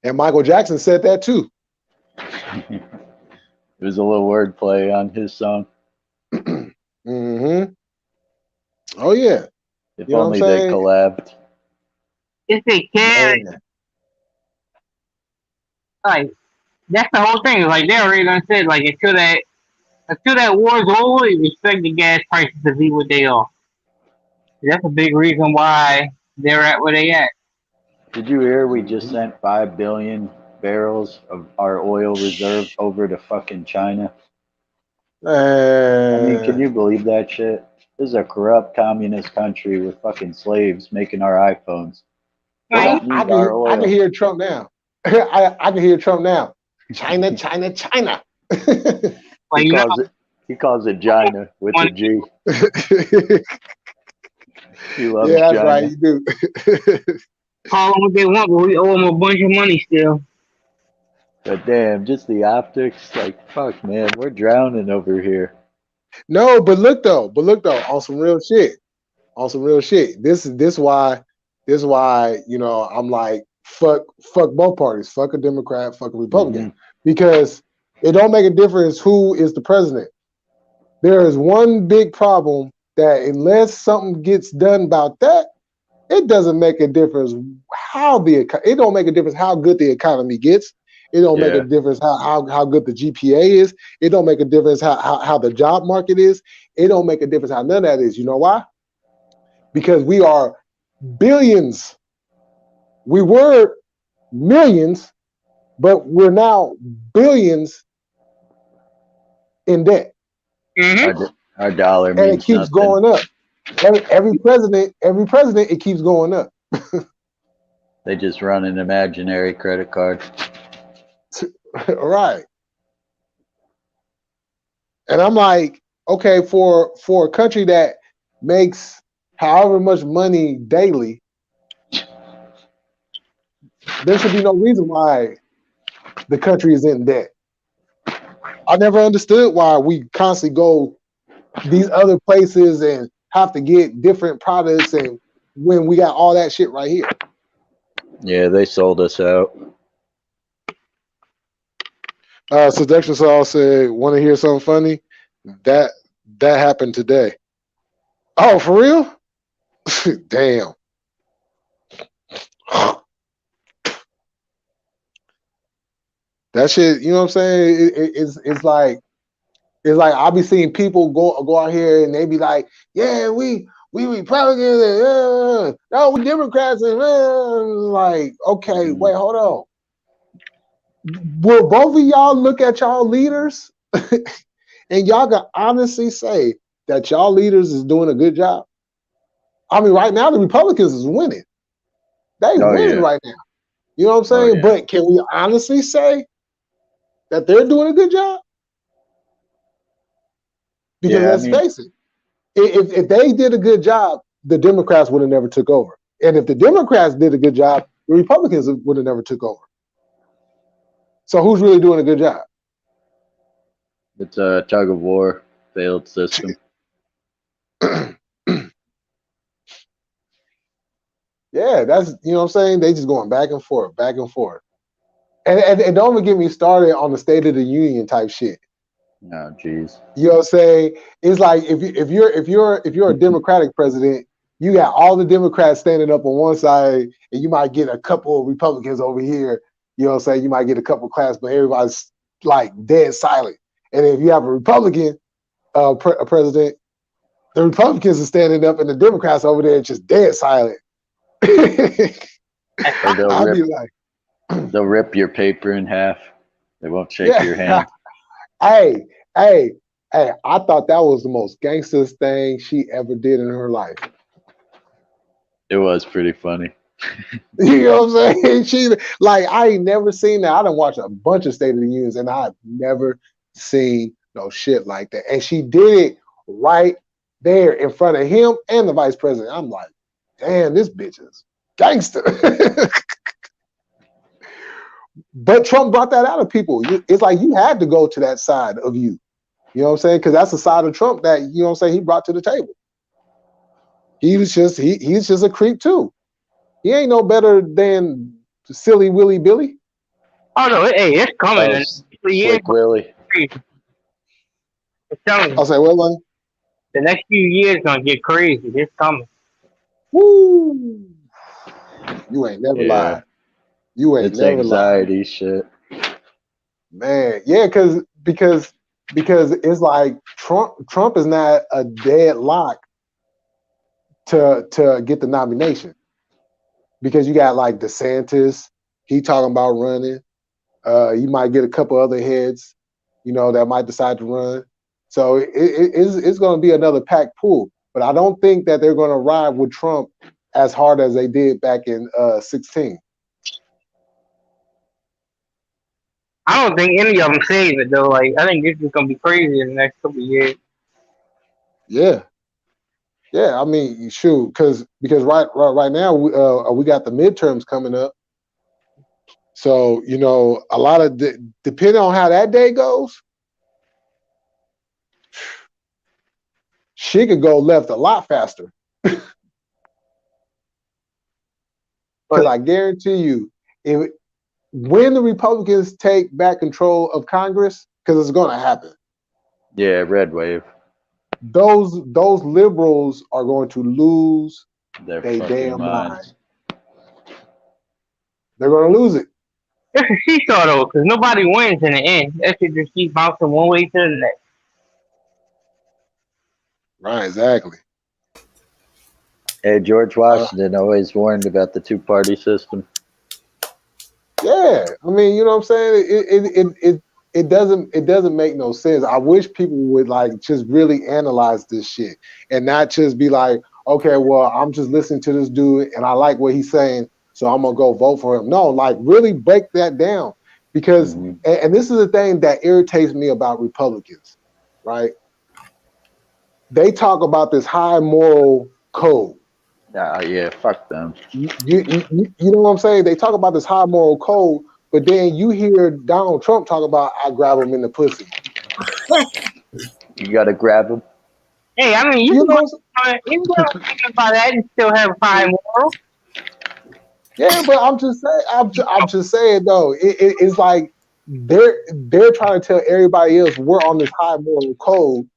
And Michael Jackson said that too. It was a little wordplay on his song. Mm-hmm. Oh yeah. If You know what I'm only they saying? collabed. If they care, Man. like that's the whole thing. Like they already done said, like until that war's over, you expect the gas prices to be what they are. That's a big reason why they're at where they at. Did you hear we just sent 5 billion barrels of our oil reserve over to fucking China? I mean, can you believe that shit? This is a corrupt communist country with fucking slaves making our iPhones. They Like, don't need our I can oil. hear Trump now. I can hear Trump now. China, China, China. like He calls it China with a G. He loves Yeah, that's China. right. You do. call them what they want, but we owe them a bunch of money still. But damn, just the optics, like fuck, man, we're drowning over here. No, but look though, on some real shit. On some real shit. This why I'm like fuck both parties. Fuck a Democrat, fuck a Republican. Because it don't make a difference who is the president. There is one big problem that unless something gets done about that, it doesn't make a difference it don't make a difference how good the economy gets. It don't make a difference how good the GPA is. It don't make a difference how the job market is. It don't make a difference how none of that is. You know why? Because we are billions. We were millions, but we're now billions in debt. Mm-hmm. Our dollar And it means keeps nothing. going up. Every president, it keeps going up. They just run an imaginary credit card. Right. And I'm like, okay, for a country that makes however much money daily, there should be no reason why the country is in debt. I never understood why we constantly go these other places and have to get different products, and when we got all that shit right here. Yeah, they sold us out. Seduction Saul said, "Want to hear something funny? That happened today." Oh, for real? Damn. That shit, you know what I'm saying? It's like I'll be seeing people go out here and they be like, yeah, we Republicans, and, no, we Democrats, and like, okay, wait, hold on. Will both of y'all look at y'all leaders and y'all can honestly say that y'all leaders is doing a good job? I mean, right now the Republicans is winning. They winning right now. You know what I'm saying? Yeah. But can we honestly say that they're doing a good job? Because let's face it, if they did a good job, the Democrats would have never took over. And if the Democrats did a good job, the Republicans would have never took over. So who's really doing a good job? It's a tug of war, failed system. Yeah, that's, you know what I'm saying? They just going back and forth, back and forth. And don't even get me started on the State of the Union type shit. Oh, jeez. You know what I'm saying? It's like if you're a Democratic president, you got all the Democrats standing up on one side, and you might get a couple of Republicans over here. You know what I'm saying? You might get a couple of class, but everybody's like dead silent. And if you have a Republican president, the Republicans are standing up, and the Democrats over there just dead silent. I'll be like, they'll rip your paper in half. They won't shake your hand. Hey, I thought that was the most gangsters thing she ever did in her life. It was pretty funny. You know what I'm saying? I ain't never seen that. I done watched a bunch of State of the Unions, and I've never seen no shit like that. And she did it right there in front of him and the vice president. I'm like, damn, this bitch is gangster. But Trump brought that out of people. It's like you had to go to that side of you. You know what I'm saying? Because that's the side of Trump that, you know what I'm saying, he brought to the table. He's just a creep too. He ain't no better than silly Willy Billy. Oh no, hey, it's coming. Slick Willie. I'll say, well, Lonnie? The next few years gonna get crazy. It's coming. Woo! You ain't never lied. You ain't never anxiety lied. Shit. Man, yeah, because it's like Trump is not a deadlock to get the nomination. Because you got like DeSantis, he talking about running. You might get a couple other heads, you know, that might decide to run. So it's going to be another packed pool. But I don't think that they're going to ride with Trump as hard as they did back in 2016. I don't think any of them save it though. Like I think this is gonna be crazy in the next couple of years. Yeah. I mean, shoot, because right now we got the midterms coming up. So you know, a lot of depending on how that day goes, she could go left a lot faster. Because I guarantee you, when the Republicans take back control of Congress, because it's going to happen. Yeah, red wave. Those liberals are going to lose their damn minds. They're going to lose it. It's a seesaw though, because nobody wins in the end. That shit just keep bouncing one way to the next. Right, exactly. Hey, George Washington always warned about the two-party system. Yeah, I mean, you know what I'm saying? It doesn't make no sense. I wish people would like just really analyze this shit and not just be like, okay, well, I'm just listening to this dude and I like what he's saying, so I'm gonna go vote for him. No, like really break that down, because and this is the thing that irritates me about Republicans. right? They talk about this high moral code. Yeah, fuck them. You know what I'm saying? They talk about this high moral code, but then you hear Donald Trump talk about I grab him in the pussy. You gotta grab them. Hey, I mean, You know, you can go thinking about that and still have high moral. yeah, but I'm just saying. I'm just saying though. It's like they're trying to tell everybody else we're on this high moral code,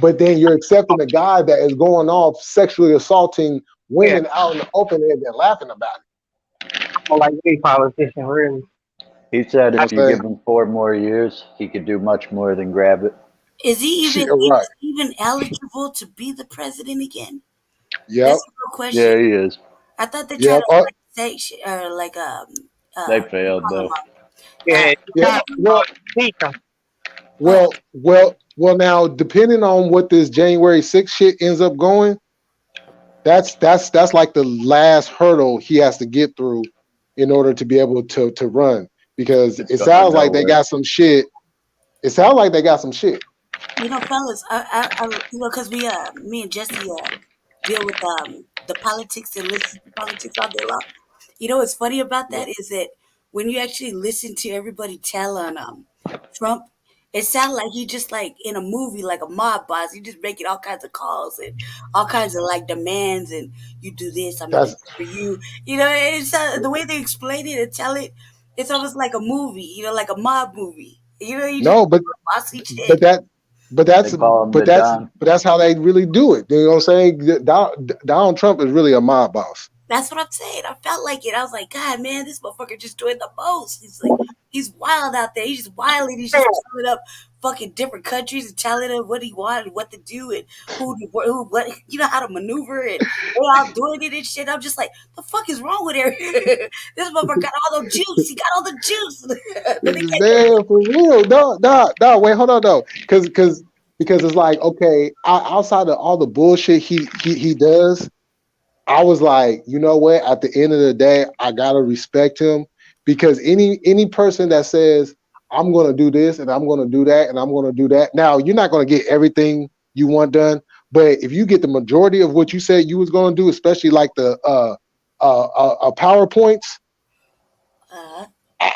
but then you're accepting a guy that is going off sexually assaulting Yeah, women out in the open and they're laughing about it. more like any politician, really. He said I if you say, give him 4 more years, he could do much more than grab it. Is he shit, even right? eligible to be the president again? Yep, That's a real question. Yeah, he is. I thought they tried yep. to like say or like They what do you failed call him though. Yeah, you Yeah. got Well, teach them. uh, well. Now, depending on what this January 6th shit ends up going, that's like the last hurdle he has to get through in order to be able to run. Because It's it going sounds like they nowhere. got some shit. It sounds like they got some shit. fellas, because me and Jesse deal with the politics and listen to politics all day long. You know what's funny about Yeah. that is that when you actually listen to everybody tell on Trump, it sounds like he just like in a movie, like a mob boss. He just making all kinds of calls and all kinds of like demands, and you do this, I'm gonna do That's this for you. You know, it's the way they explain it and tell it. It's almost like a movie, like a mob movie. You know, you just no, bossy but shit. that but They that's call him but the that's Don. but that's how they really do it. You know what I'm saying? Donald Trump is really a mob boss. That's what I'm saying. I felt like it. I was like, God, man, this motherfucker just doing the most. He's like, he's wild out there. He's just wild and he's just telling up fucking different countries and telling them what he wanted, what to do, and what, how to maneuver, and they all doing it and shit. I'm just like, the fuck is wrong with her? This motherfucker got all the juice. He got all the juice. But they can't get Man, for real. No. Wait, hold on, though, because it's like okay, outside of all the bullshit he does, I was like, you know what? At the end of the day, I gotta respect him because any person that says I'm gonna do this and I'm gonna do that and I'm gonna do that. Now you're not gonna get everything you want done, but if you get the majority of what you said you was gonna do, especially like the PowerPoints, uh,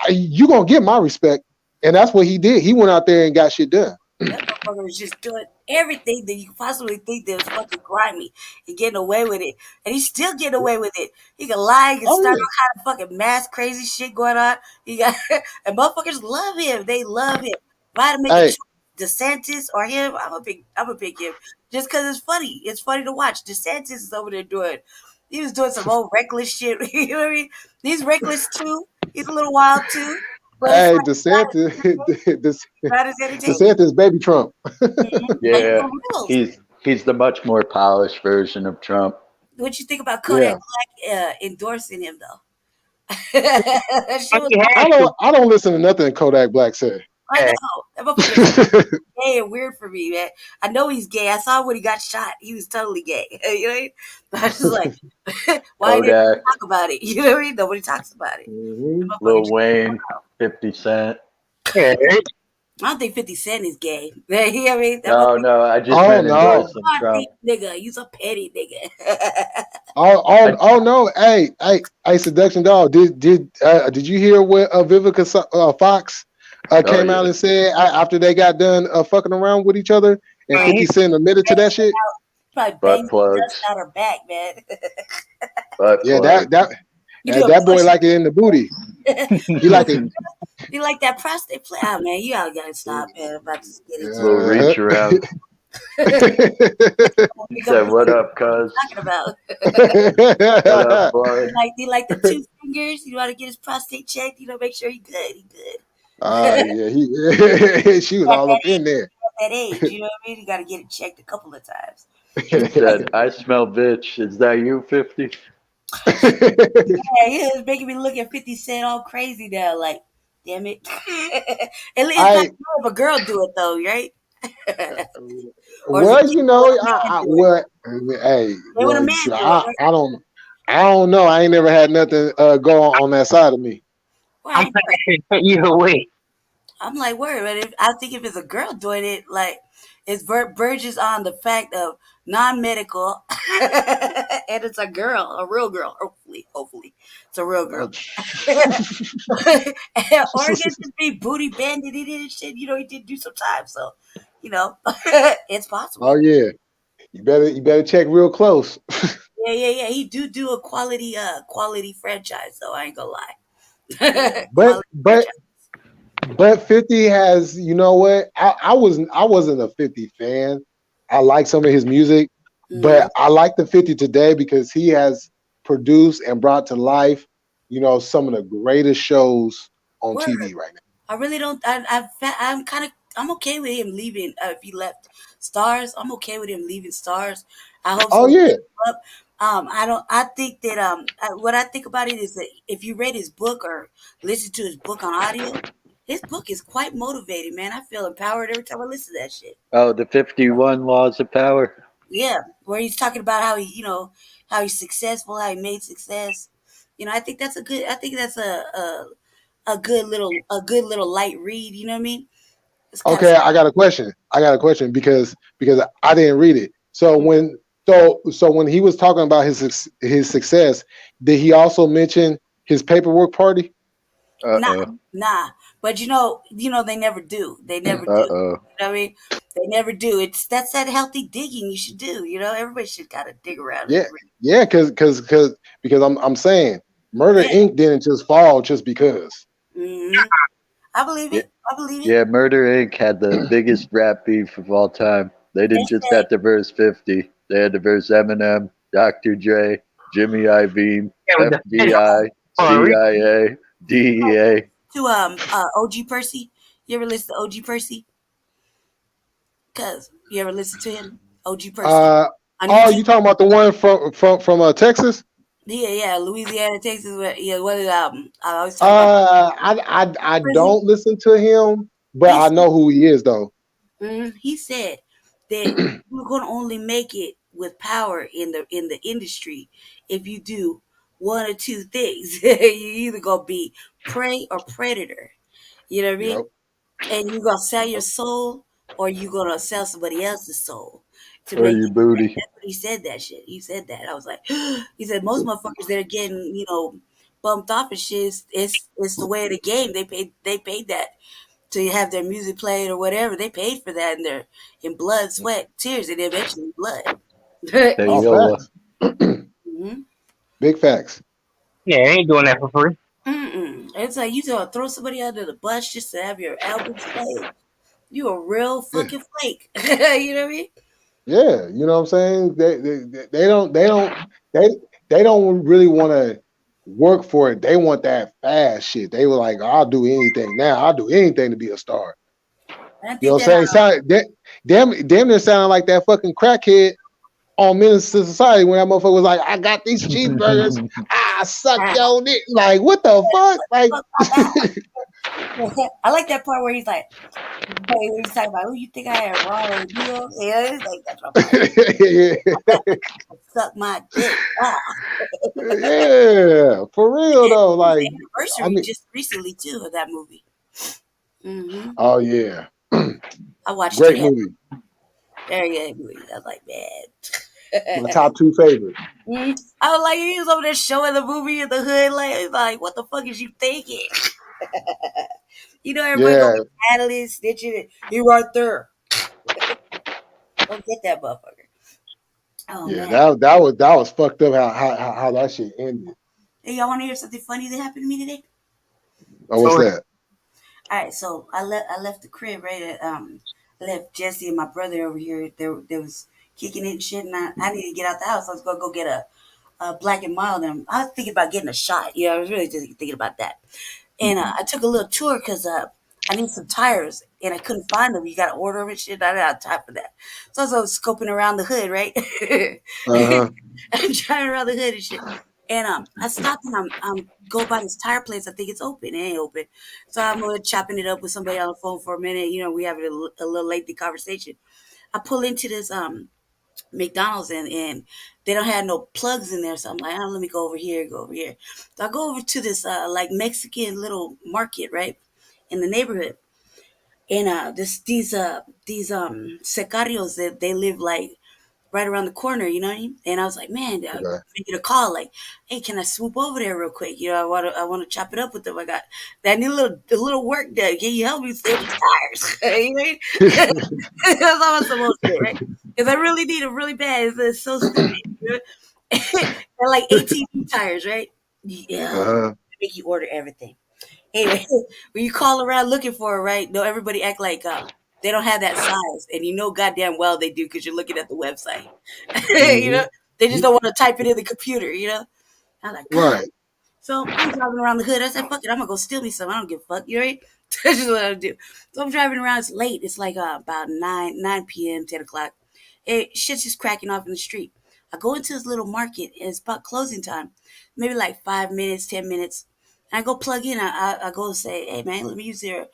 you gonna get my respect. And that's what he did. He went out there and got shit done. That motherfucker was just doing everything that you could possibly think that was fucking grimy and getting away with it. And he's still getting away with it. He can lie, he can Oh start yeah. all kind of fucking mass crazy shit going on. He got and motherfuckers love him. They love him. If I had to make a Hey, choice, DeSantis or him, I'm a pick him. Just cause it's funny. It's funny to watch. DeSantis is over there doing he was doing some old reckless shit. You know what I mean? He's reckless too. He's a little wild too. But it's hey, like DeSantis, not as entertaining. DeSantis, baby Trump. Like Yeah, for real. he's the much more polished version of Trump. What you think about Kodak Yeah, Black endorsing him though? That shit But was. he had to. I don't listen to nothing Kodak Black said. I know Yeah. that motherfucker is gay and weird for me, man. I know he's gay. I saw when he got shot. He was totally gay. You know what I mean? But I was just like, why didn't Kodak, talk about it? You know what I mean? Nobody talks about it. Mhm. That motherfucker Lil just, Wayne, 50 Cent. Yeah. I don't think 50 Cent is gay. You know what I mean? That No, motherfucker, no, I just Oh meant no. endorsing I Trump. think nigga, you's a petty nigga. I, Oh no. Hey, Seduction Dog. Did you hear what Vivica Fox oh came out yeah, and said after they got done fucking around with each other and I mean, 50 Cent admitted to that shit? Probably banging butt the dust plugs, out her back, man. butt Yeah, plugs. You do a that boy push. like it in the booty. He You do like it. you like that prostate play? Oh man, you all gotta stop, man. I'm about to get into Little Uh-huh. reach around. He pick up said, what "What up, cuz? you're talking about. What up, boy?" He like the two fingers. You want to get his prostate checked. Make sure he good. He good. Yeah, she was At all that up in there. age, you know what I mean. You got to get it checked a couple of times. He said, "I smell bitch. Is that you, 50?" Yeah, it's making me look at 50 Cent all crazy now. Like, damn it. It's not I good if a girl do it though, right? Or is it well, you different when know, a man do it? hey, When a well, man sure, do it, right? I don't know. I ain't never had nothing go on that side of me. I'm Right. saying either way. I'm like, word, but I think if it's a girl doing it, like, It verges on the fact of non-medical, and it's a girl, a real girl. Hopefully, it's a real Uh, girl. Or it could just be booty bandit and shit. He did do some time, so it's possible. oh yeah, you better check real close. Yeah. He do a quality franchise, so I ain't gonna Yeah, lie. but Quality but franchise. but 50 has, you know what? I wasn't a 50 fan. I like some of his music, Mm-hmm. but I like the 50 today because he has produced and brought to life, some of the greatest shows on Word. TV right now. I really don't. I'm okay with him leaving. If he left Stars, I'm okay with him leaving Stars. I hope Oh someone yeah. picks him up. I don't. I think that what I think about it is that if you read his book or listen to his book on audio, his book is quite motivating, man. I feel empowered every time I listen to that shit. Oh, the 51 Laws of Power. Yeah, where he's talking about how how he's successful, how he made success. I think that's a good. I think that's a good little light read. You know what I mean? It's kind of Okay, I got a question because I didn't read it. So when he was talking about his success, did he also mention his paperwork party? nah, Uh-oh. nah. But they never do. They never do. You Uh-oh. know what I mean? They never do. That's that healthy digging you should do. Everybody should gotta dig around Yeah, and yeah, because I'm saying Murder yeah. Inc. didn't just fall just because. hmm I believe Yeah, it. I believe it. yeah, Murder Inc. had the biggest rap beef of all time. They They didn't just said have to verse 50. They had to verse Eminem, Dr. Dre, Jimmy Iovine, Yeah, with the fish. FBI, Oh, Rico. CIA, DEA. to OG Percy. You ever listen to OG Percy? Cuz you ever listen to him? OG Percy Uh on oh, YouTube. you talking about the one from Texas? Yeah, Louisiana, Texas. Yeah, what I always talk about I prison. don't listen to him, but He I said, know who he is though. he said that you're gonna only make it with power in the industry if you do one or two things. You either gonna be prey or predator. You know what I mean? Yep. And you gonna sell your soul or you gonna sell somebody else's soul to Or make your it. That's booty. what he said. That shit. He said that. I was like, he said most motherfuckers that are getting bumped off and shit. It's the way of the game. They paid that to have their music played or whatever. They paid for that in blood, sweat, tears, and eventually blood. Oh, Payola. facts. hmm Big facts. Yeah, they ain't doing that for free. It's like you gonna throw somebody under the bus just to have your albums played. You a real Yeah. fucking flake. You know what I mean? Yeah, you know what I'm saying? They don't really want to work for it. They want that fast shit. They were like, I'll do anything now. I'll do anything to be a star. And I You know think what I'm saying? that Damn near sounding like that fucking crackhead on Menace to Society when that motherfucker was like, I got these cheeseburgers. I suck ah, your dick. Like, what the fuck? Like, fuck my mouth. I like that part where he's talking about who you think I am, raw or deal. Yeah, he's like that's what I'm talking yeah, about. Suck my dick. Ah. yeah, for real though. It was Like, the I anniversary mean, just recently too of that movie. oh yeah, I watched it. great Yeah, movie. very good movie. I was like, man. My top two favorites. I was like, he was over there showing the movie in the hood, like, what the fuck is you thinking? Everybody gonna Yeah, be battling, snitching. He right there. Go get that motherfucker. Oh yeah, man. that was fucked up how that shit ended. Hey, y'all want to hear something funny that happened to me today? Oh, what's that? All right, so I left the crib right at I left Jesse and my brother over here. There was kicking it and shit, and I needed to get out the house. I was gonna go get a black and mild, and I was thinking about getting a shot. Yeah, I was really just thinking about that. And I took a little tour because I need some tires and I couldn't find them. You got to order them and shit. I didn't have time for that. So I was scoping around the hood, right? Uh-huh. I'm driving around the hood and shit. And I stopped and I'm go by this tire place. I think it's open. It ain't open. So I'm chopping it up with somebody on the phone for a minute. We having a little lengthy conversation. I pull into this McDonald's and they don't have no plugs in there. So I'm like, oh, let me go over here, go over here. So I go over to this like Mexican little market, right? In the neighborhood. And these secarios that they live like right around the corner, you know what I mean? And I was like, man, Okay. making a call, like, hey, can I swoop over there real quick? You know, I want to chop it up with them. I got that need a little work done. Can you help me save these tires? You know what I mean? That's all I'm supposed to do, right? Because I really need them really bad. It's so stupid. You know? They're like ATV tires, right? Yeah, Uh-huh. make you order everything. Anyway, when you call around looking for it, right? No, everybody act like they don't have that size, and you know goddamn well they do because you're looking at the website. You know, Hmm. they just don't want to type it in the computer. You know, I'm like, God. Right. So I'm driving around the hood. I said, fuck it, I'm gonna go steal me some. I don't give a fuck. You right? That's just what I do. So I'm driving around. It's late. It's like about 9 p.m., 10 o'clock. Shit's just cracking off in the street. I go into this little market, and it's about closing time, maybe like 5 minutes, 10 minutes. And I go plug in. I go say, hey man, let me use your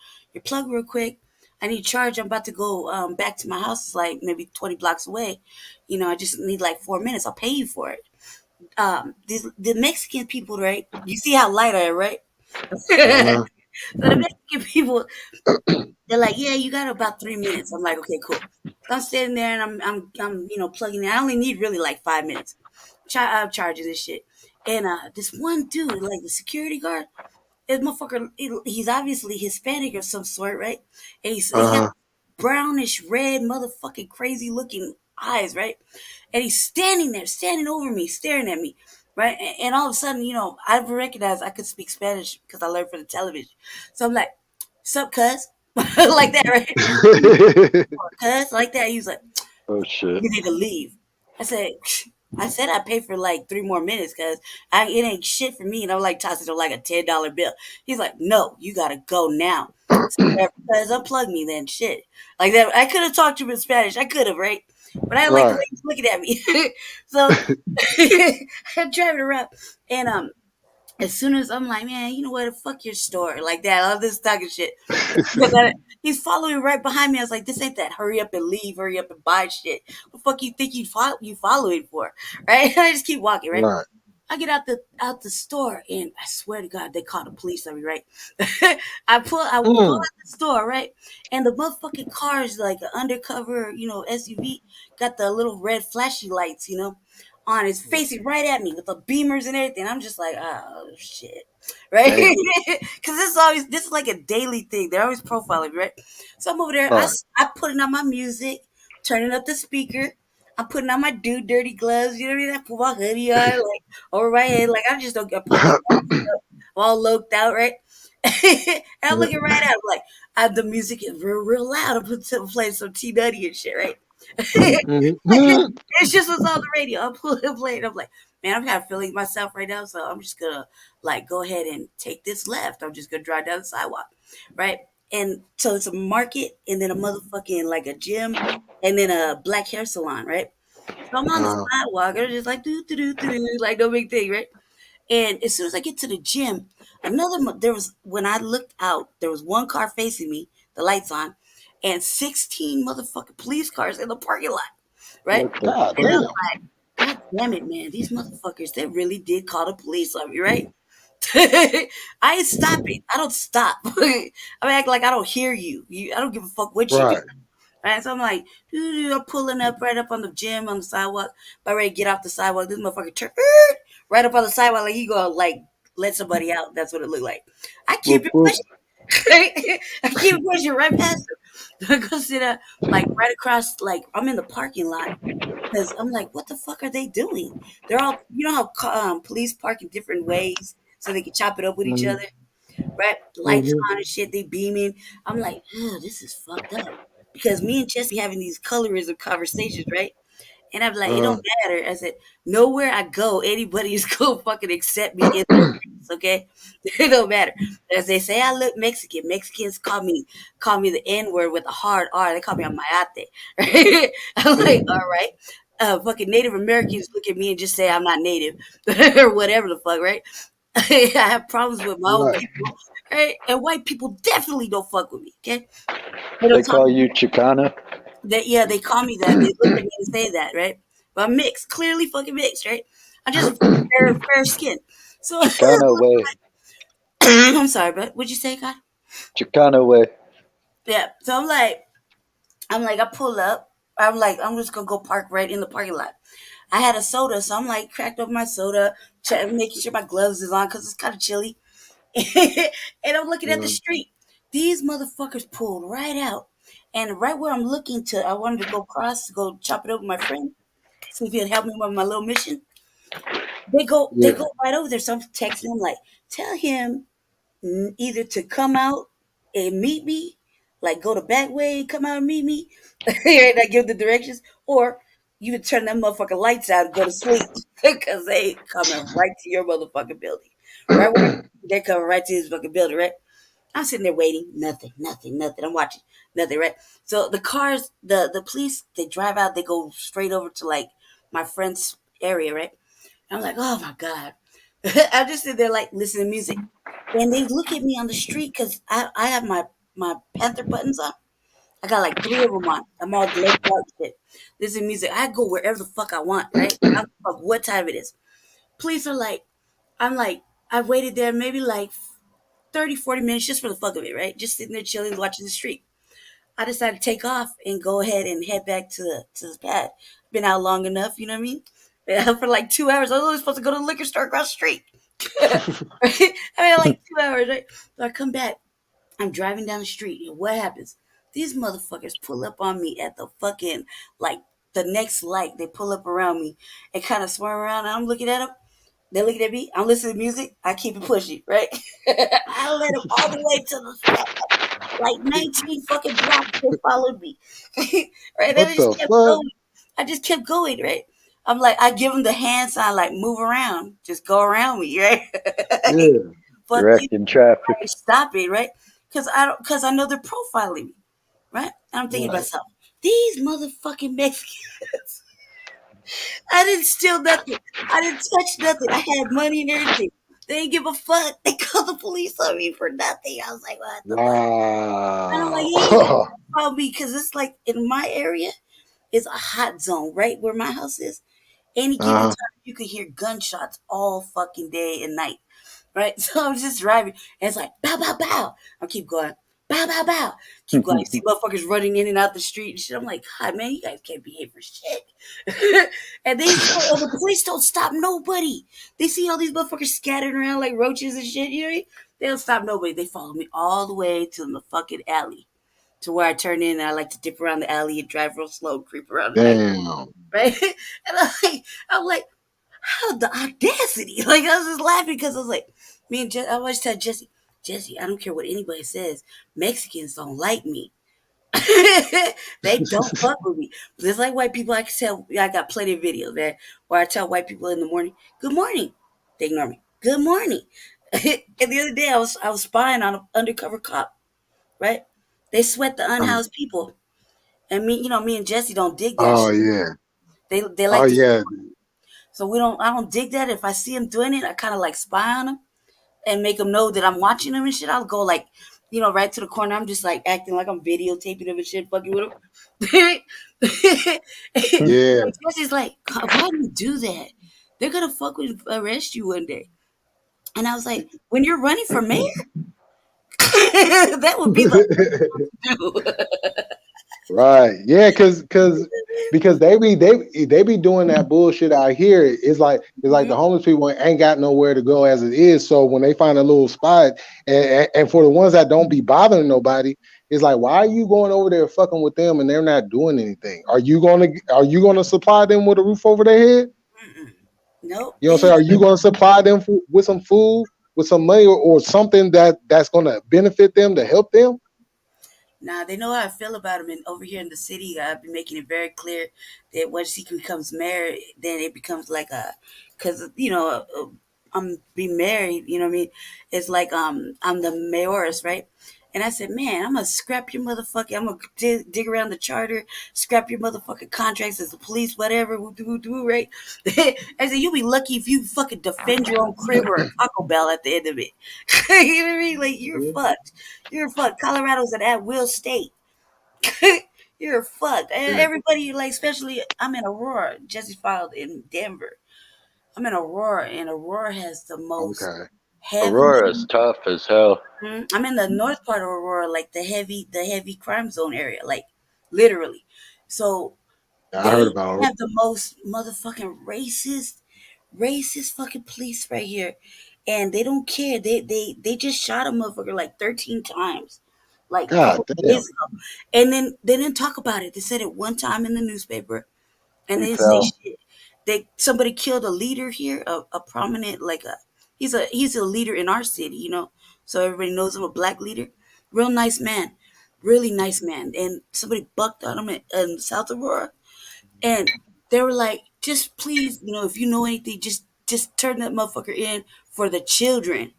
plug real quick. I need charge. I'm about to go back to my house. It's like maybe 20 blocks away. You know, I just need like 4 minutes. I'll pay you for it. The Mexican people, right? You see how light I am, right? So Uh-huh. the Mexican people, they're like, yeah, you got about 3 minutes. I'm like, okay, cool. So I'm sitting there and I'm plugging in. I only need really like 5 minutes. I'm charging this shit. And this one dude, like the security guard, this motherfucker, he's obviously Hispanic of some sort, right? And he got Uh-huh. brownish red, motherfucking crazy looking eyes, right? And he's standing there, standing over me, staring at me, right? And all of a sudden, I recognized I could speak Spanish because I learned from the television. So I'm like, "Sup, cuz?" Like that, right? Cuz, like that. He was like, Oh shit. you need to leave. I said, I said I pay for like 3 more minutes because it ain't shit for me. And I'm like tossing him like a $10 bill. He's like, no, you gotta go now. So because unplug me then shit. Like that. I could have talked to him in Spanish. I could have, right? But I like the way Right. he's looking at me. So I'm driving around and as soon as I'm like, man, you know what? Fuck your store. Like that. All this talking shit. He's following right behind me. I was like, this ain't that hurry up and leave, hurry up and buy shit. What the fuck you think you following for? Right? I just keep walking, right? Right. I get out the store and I swear to God, they called the police on me, right? I pull Mm. out the store, right? And the motherfucking car is like an undercover, SUV, got the little red flashy lights, on. It's facing right at me with the beamers and everything. I'm just like, oh shit. Right? Damn. Because this is like a daily thing. They're always profiling, me, right? So I'm over there. Right. I putting on my music, turning up the speaker. I'm putting on my dude dirty gloves. You know what I mean? I put my hoodie on, like over my head. Like I just don't get put my glasses up. I'm all loked out, right? And I'm looking right at him, like the music is real loud. I'm playing some T Nutty and shit, right? Mhm. It's just what's on the radio. I'm playing. I'm like, man, I'm kind of feeling myself right now, so I'm just gonna like go ahead and take this left. I'm just gonna drive down the sidewalk, right? And so it's a market, and then a motherfucking like a gym, and then a black hair salon, right? So I'm on the Uh, sidewalk, and I'm just like do do do do, like no big thing, right? And as soon as I get to the gym, there was when I looked out, there was one car facing me, the lights on, and 16 motherfucking police cars in the parking lot, right? What the God And I'm fuck? damn. like, God damn it, man. These motherfuckers, they really did call the police on me, right? I ain't stopping. I don't stop. I act like I don't hear you. I don't give a fuck what you do. Right. Right? So I'm like, I'm pulling up right up on the gym on the sidewalk. About ready to get off the sidewalk. This motherfucker turn right up on the sidewalk like he gonna like let somebody out. That's what it looked like. I keep Whoop it whoop. pushing. I keep pushing right past him. I go sit up like right across, like I'm in the parking lot because I'm like, what the fuck are they doing? They're all, how police park in different ways so they can chop it up with each Mhm. other, right? Lights Mhm. on and shit, they beaming. I'm like, this is fucked up. Because me and Jesse having these colorism conversations, right? And I'm like, it Uh, don't matter. I said, nowhere I go, anybody is gonna fucking accept me in their race, okay? It don't matter. As they say, I look Mexican. Mexicans call me the N word with a hard R. They call me a mayate. Right? I'm like, all right. Fucking Native Americans look at me and just say I'm not native or whatever the fuck, right? I have problems with my own right. people, right? And white people definitely don't fuck with me, okay? They They don't talk. call you Chicana? Yeah, they call me that. They look at me and say that, right? But I'm mixed, clearly fucking mixed, right? I'm just fair skin. So Chicana way. I'm sorry, but what'd you say, God? Chicana way. Yeah. So I pull up. I'm just gonna go park right in the parking lot. I had a soda, so I'm like cracked open my soda, making sure my gloves is on because it's kind of chilly. And I'm looking at the Mm. street. These motherfuckers pulled right out, and right where I'm looking to, I wanted to go across to go chop it up with my friend, see if he'd help me with my little mission. They Yeah. go right over there. So I'm texting him like, tell him either to come out and meet me, like go the back way and come out and meet me, and I give the directions, or you would turn that motherfucking lights out and go to sleep because they coming right to your motherfucking building, right? They're coming right to his fucking building, right? I'm sitting there waiting, nothing, nothing, nothing. I'm watching, nothing, right? So the cars, the police, they drive out, they go straight over to like my friend's area, right? I'm like, oh my God. I'm just sitting there like listening to music. And they look at me on the street because I have my Panther buttons on. I got like three of them on. I'm all glazed out and shit. Listen to music. I go wherever the fuck I want, right? I don't give a fuck what time it is. Police are like, I'm like, I waited there maybe like 30, 40 minutes just for the fuck of it, right? Just sitting there chilling, watching the street. I decided to take off and go ahead and head back to the pad. Been out long enough, you know what I mean? Been out for like 2 hours. I was only supposed to go to the liquor store across the street. I mean, like 2 hours, right? So I come back. I'm driving down the street, and what happens? These motherfuckers pull up on me at the fucking like the next light. They pull up around me and kind of swerve around. And I'm looking at them. They're looking at me. I'm listening to music. I keep it pushing, right? I let them all the way to the front. Like 19 fucking blocks, they followed me. Right? And I What just the kept fuck? going. I just kept going, right? I'm like, I give them the hand sign, like, move around. Just go around me, right? Yeah. But you Directing traffic. like, stop it, right? Because I know they're profiling me, right? And I'm thinking to Right. myself, these motherfucking Mexicans, I didn't steal nothing. I didn't touch nothing. I had money and everything. They didn't give a fuck. They called the police on me for nothing. I was like, what the fuck? And I'm like, Wow. yeah, probably because it's like in my area is a hot zone, right where my house is. Any given Uh-huh. time, you could hear gunshots all fucking day and night, right? So I'm just driving, and it's like bow, bow, bow. I keep going, bow, bow, bow. Keep going. You see motherfuckers running in and out the street and shit. I'm like, God, man, you guys can't behave for shit. And the police don't stop nobody. They see all these motherfuckers scattered around like roaches and shit. You know what I mean? They don't stop nobody. They follow me all the way to the fucking alley, to where I turn in and I like to dip around the alley and drive real slow, creep around the alley, Damn. right? And I'm like, how the audacity? Like I was just laughing because I was like, me and I always tell Jesse, I don't care what anybody says, Mexicans don't like me. They don't fuck with me. Just like white people, I can tell. I got plenty of videos, man, where I tell white people in the morning, "Good morning." They ignore me. Good morning. And the other day, I was spying on an undercover cop. Right? They sweat the Uh, unhoused people, and me and Jesse don't dig that oh shit. yeah. They Oh like to, yeah. so we don't. I don't dig that. If I see them doing it, I kind of like spy on them and make them know that I'm watching them and shit. I'll go like, right to the corner. I'm just like acting like I'm videotaping them and shit, fucking with them. Yeah. And Jesse's like, why do you do that? They're gonna fuck with arrest you one day. And I was like, when you're running for mayor, that would be the do. Right. Yeah, because they be doing that bullshit out here. It's like the homeless people ain't got nowhere to go as it is. So when they find a little spot, and for the ones that don't be bothering nobody, it's like, why are you going over there fucking with them and they're not doing anything? Are you gonna supply them with a roof over their head? Nope, You know what I'm they saying? Are you gonna supply them with some food, with some money, or something that's gonna benefit them to help them? Nah, they know how I feel about him. And over here in the city, I've been making it very clear that once he becomes mayor, then it becomes like because I'm being married. You know what I mean? It's like I'm the mayoress, right? And I said, man, I'm gonna scrap your motherfucking. I'm gonna dig around the charter, scrap your motherfucking contracts as the police, whatever. Right? I said, you'll be lucky if you fucking defend your own crib or a Taco Bell at the end of it. You know what I mean? Like you're fucked. You're fucked. Colorado's an at-will state. You're fucked. And Yeah. everybody, like, especially, I'm in Aurora. Jesse filed in Denver. I'm in Aurora, and Aurora has the most Okay. heavily. Aurora's tough as hell. I'm in the north part of Aurora, like the heavy crime zone area, like literally. So I heard they about it. have the most motherfucking racist fucking police right here, and they don't care. They just shot a motherfucker like 13 times, like a God couple damn. days ago, and then they didn't talk about it. They said it one time in the newspaper, and He they didn't say fell. shit. Somebody killed a leader here, a prominent like a he's a leader in our city, so everybody knows him, a black leader, real nice man, really nice man, and somebody bucked on him in South Aurora, and they were like, just please, if you know anything, just turn that motherfucker in for the children,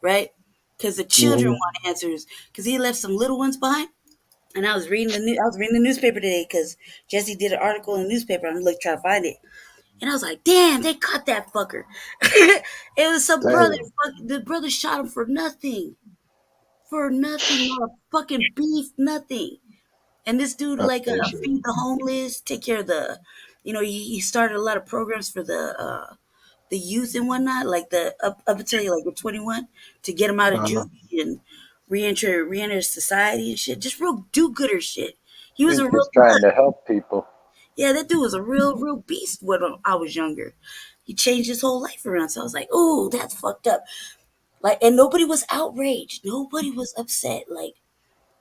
right? Because the children Mhm. want answers. Because he left some little ones behind. And I was reading the newspaper today because Jesse did an article in the newspaper. I'm like trying to find it, and I was like, damn, they caught that fucker. It was some brother. Damn. The brother shot him for nothing, not a fucking beef, nothing. And this dude, That's like, bullshit. feed the homeless, take care of he started a lot of programs for the youth and whatnot, like the up until like you're 21 to get them out of Uh-huh. juvie and reenter society and shit. Just real do-gooder shit. He was He's a real just trying to help people. yeah. That dude was a real beast when I was younger. He changed his whole life around. So I was like, oh, that's fucked up. Like, and nobody was outraged. Nobody was upset. Like,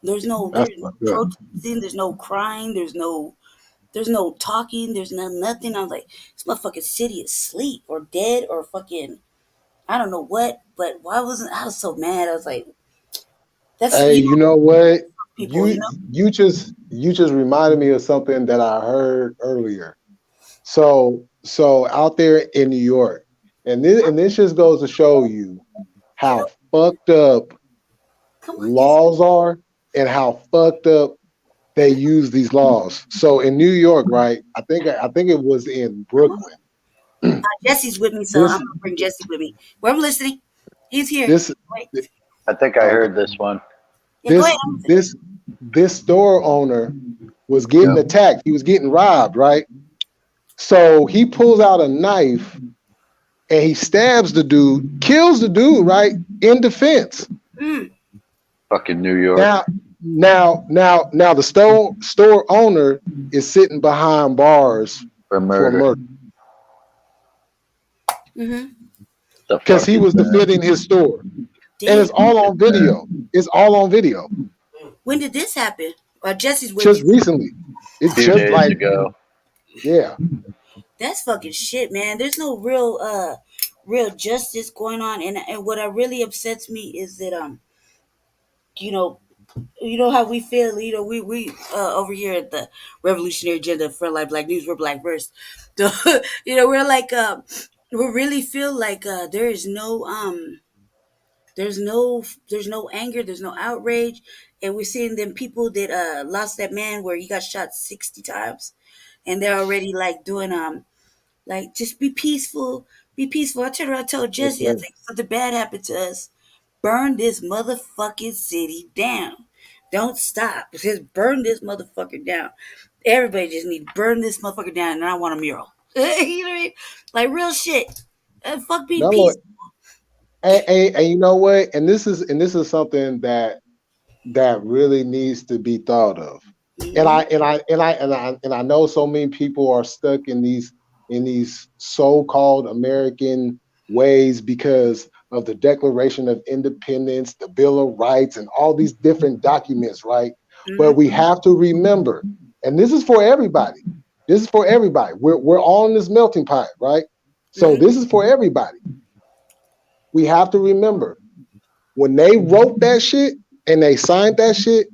That's there's no fucked up. protesting. There's no crying. There's no talking. There's nothing. I was like, this motherfucking city is asleep or dead or fucking I don't know what. But why wasn't I was so mad? I was like, that's Hey, you know what? people. You just reminded me of something that I heard earlier. So out there in New York, and this just goes to show you how fucked up Come on, Jesse. laws are and how fucked up they use these laws. So in New York, right? I think it was in Come on. Brooklyn. Jesse's with me, so I'm This gonna bring Jesse with me. Well, I'm listening. He's here. this Wait. I think I okay. heard this one. Yeah, go ahead. This I'm listening. this store owner was getting Yep. attacked. He was getting robbed, right? So he pulls out a knife and he stabs the dude, kills the dude, right? In defense. Mm, Fucking New York Now the store owner is sitting behind bars for for murder. murder mm-hmm. The because he fuck was is that? defending his store. And Damn. it's all on video. It's all on video. When did this happen? Jesse's with Just me. recently. A It's few just days like, ago. yeah. That's fucking shit, man. There's no real justice going on, and what really upsets me is that you know how we feel. We over here at the Revolutionary Agenda for like Black News, we're Black Verse. So, we're like we really feel like there is no there's no anger, there's no outrage, and we're seeing them people that lost that man where he got shot 60 times, and they're already like doing like just be peaceful, be peaceful. I turned around and told Yes, Jesse, I sir. think something bad happened to us. Burn this motherfucking city down. Don't stop. Just burn this motherfucker down. Everybody just need to burn this motherfucker down, and I want a mural. You know what I mean? Like real shit. Fuck being No, peaceful. and you know what? And this is something that really needs to be thought of. And Mm-hmm. I know so many people are stuck in these so-called American ways because of the Declaration of Independence, the Bill of Rights, and all these different documents, right? But we Mm-hmm. have to remember, and this is for everybody. This is for everybody. We're all in this melting pot, right? So Mm-hmm. this is for everybody. We have to remember when they wrote that shit and they signed that shit,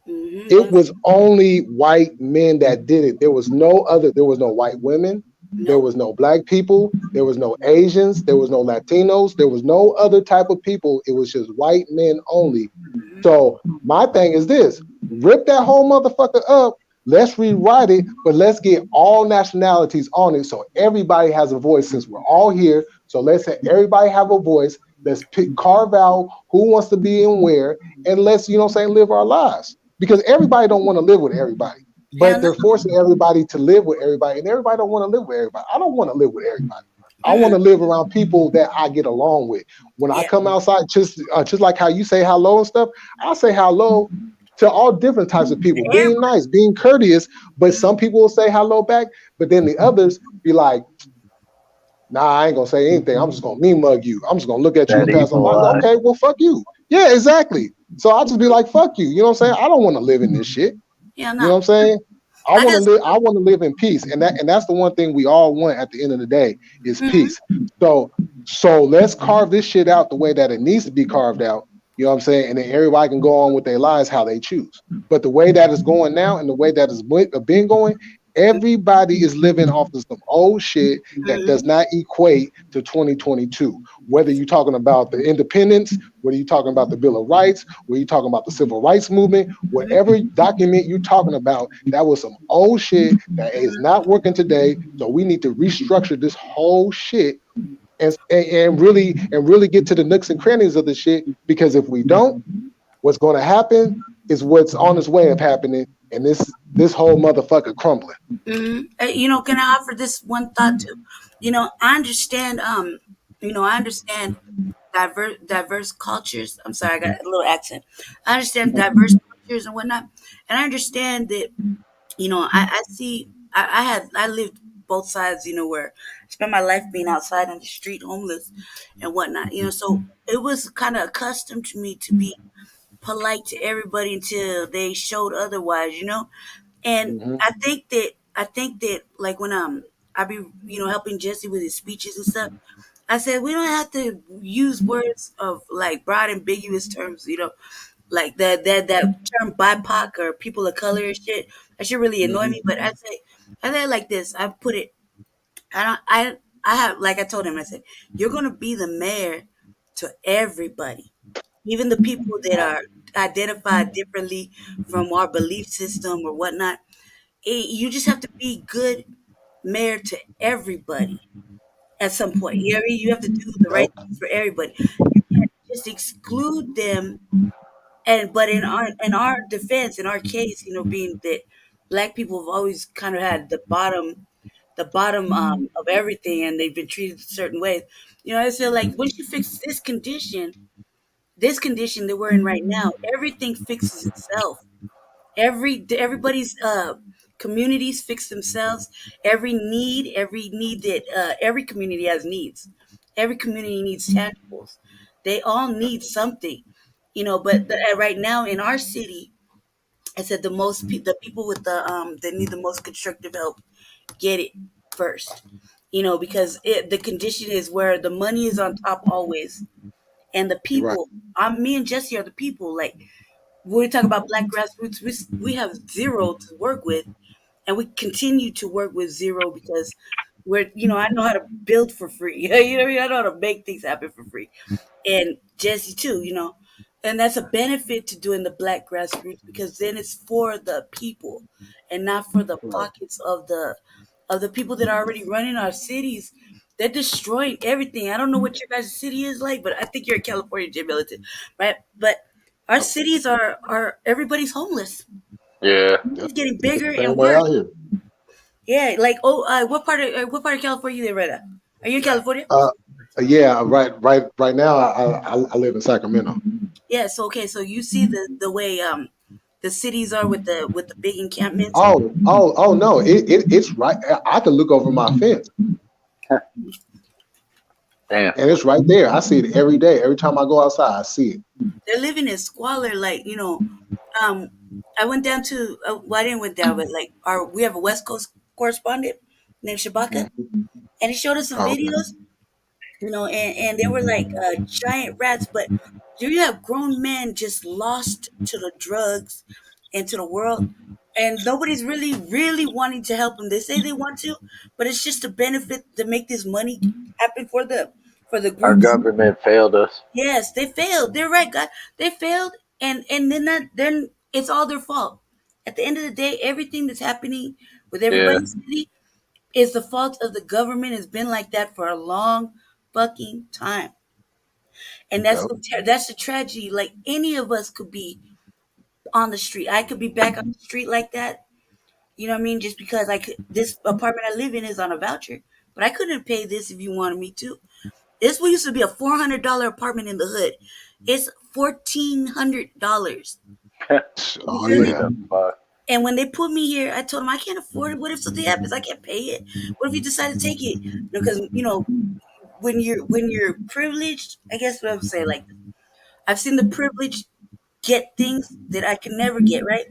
it Mm-hmm. was only white men that did it. There was no white women, there Nope. was no black people, there was no Asians, there was no Latinos, there was no other type of people. It was just white men only. Mm-hmm. So my thing is this: rip that whole motherfucker up. Let's rewrite it, but let's get all nationalities on it so everybody has a voice. Since we're all here, so let's have everybody have a voice. Let's carve out who wants to be in where, and let's live our lives. Because everybody don't want to live with everybody, Hell but no. they're forcing everybody to live with everybody, and everybody don't want to live with everybody. I don't want to live with everybody. I want to live around people that I get along with. When I Yeah. come outside, just like how you say hello and stuff, I say hello to all different types of people, being Everybody. nice, being courteous. But Mhm. some people will say hello back, but then the others be like, nah, I ain't gonna say anything. I'm just gonna me mug you. I'm just gonna look at you That and pass on evil by. eye. Okay, well, fuck you. Yeah, exactly. So I'll just be like, fuck you. You know what I'm saying? I don't want to live in this shit. Yeah, You know what no. I'm saying? I I want to guess. live. I want to live in peace, and that's the one thing we all want at the end of the day is Mhm. peace. So let's carve this shit out the way that it needs to be carved out. You know what I'm saying? And then everybody can go on with their lives how they choose. But the way that is going now, and the way that has been going, everybody is living off of some old shit that does Mhm. not equate to 2022. Whether you're talking about the independence, whether you're talking about the Bill of Rights, whether you're talking about the Civil Rights Movement, whatever document you're talking about, that was some old shit that is not working today. So we need to restructure this whole shit and really get to the nooks and crannies of the shit. Because if we don't, what's going to happen is what's on its way of happening, and this whole motherfucker crumbling. Can I offer this one thought too? I understand. I understand diverse cultures. I'm sorry, I got a little accent. I understand diverse cultures and whatnot, and I understand that. I see. I lived both sides. Where I spent my life being outside on the street, homeless and whatnot. So it was kind of accustomed to me to be polite to everybody until they showed otherwise. And Hmm. I think that like when I be helping Jesse with his speeches and stuff. I said we don't have to use words of like broad ambiguous terms, like that term BIPOC or people of color and shit. That should really annoy Hmm. me. But I say it like this. I put it. I don't. I have like I told him. I said you're gonna be the mayor to everybody, even the people that are identified differently from our belief system or whatnot. You just have to be good mayor to everybody at some point. You know what I mean? You have to do the right Yep. things for everybody. You can't just exclude them. And but in our defense, in our case, being that black people have always kind of had the bottom of everything, and they've been treated certain ways. I feel like once you fix this condition that we're in right now, everything fixes itself. Everybody's communities fix themselves. Every need that every community has needs. Every community needs tangibles. They all need something, But right now in our city, I said the people with that need the most constructive help get it first, because the condition is where the money is on top always, and the You're right. people. Me and Jesse are the people. Like when we talk about black grassroots, we have zero to work with, and we continue to work with zero because I know how to build for free. What I mean? I know how to make things happen for free, and Jesse too. And that's a benefit to doing the black grassroots because then it's for the people, and not for the Right. pockets of the people that are already running our cities. They're destroying everything. I don't know what your guys' city is like, but I think you're in California, J Militant, right? But our Yep. cities are everybody's homeless. Yeah. Yep. It's getting It's bigger the same and way worse. out here. Yeah, like what part of California you live right at? Are you in California? Uh, yeah. Right now, I live in Sacramento. Yeah. So okay, so you see the way the cities are with the big encampments. Oh no! It's right. I can look over my fence, Damn. and it's right there. I see it every day. Every time I go outside, I see it. They're living in squalor. Like um, I went down to well, I didn't went down, but like we have a West Coast correspondent named Shabaka, Mhm. and he showed us some Oh, okay. videos. And they were like giant rats. But do you have grown men just lost to the drugs and to the world, and nobody's really, really wanting to help them? They say they want to, but it's just a benefit to make this money happen for the Our groups. government failed us. Yes, they failed. They're right, God. They failed, and then it's all their fault. At the end of the day, everything that's happening with Yeah. everybody's city is the fault of the government. Has been like that for a long fucking time. And that's Yep. that's the tragedy. Like any of us could be on the street. I could be back on the street like that. You know what I mean? Just because this apartment I live in is on a voucher. but I couldn't pay this if you wanted me to. This used to be a $400 apartment in the hood. It's $1,400. You Oh feel me? yeah, The fuck? And when they put me here, I told them I can't afford it. What if something happens? I can't pay it. What if you decide to take it? Because when you're privileged, I guess what I'm saying, like, I've seen the privileged get things that I can never get, right?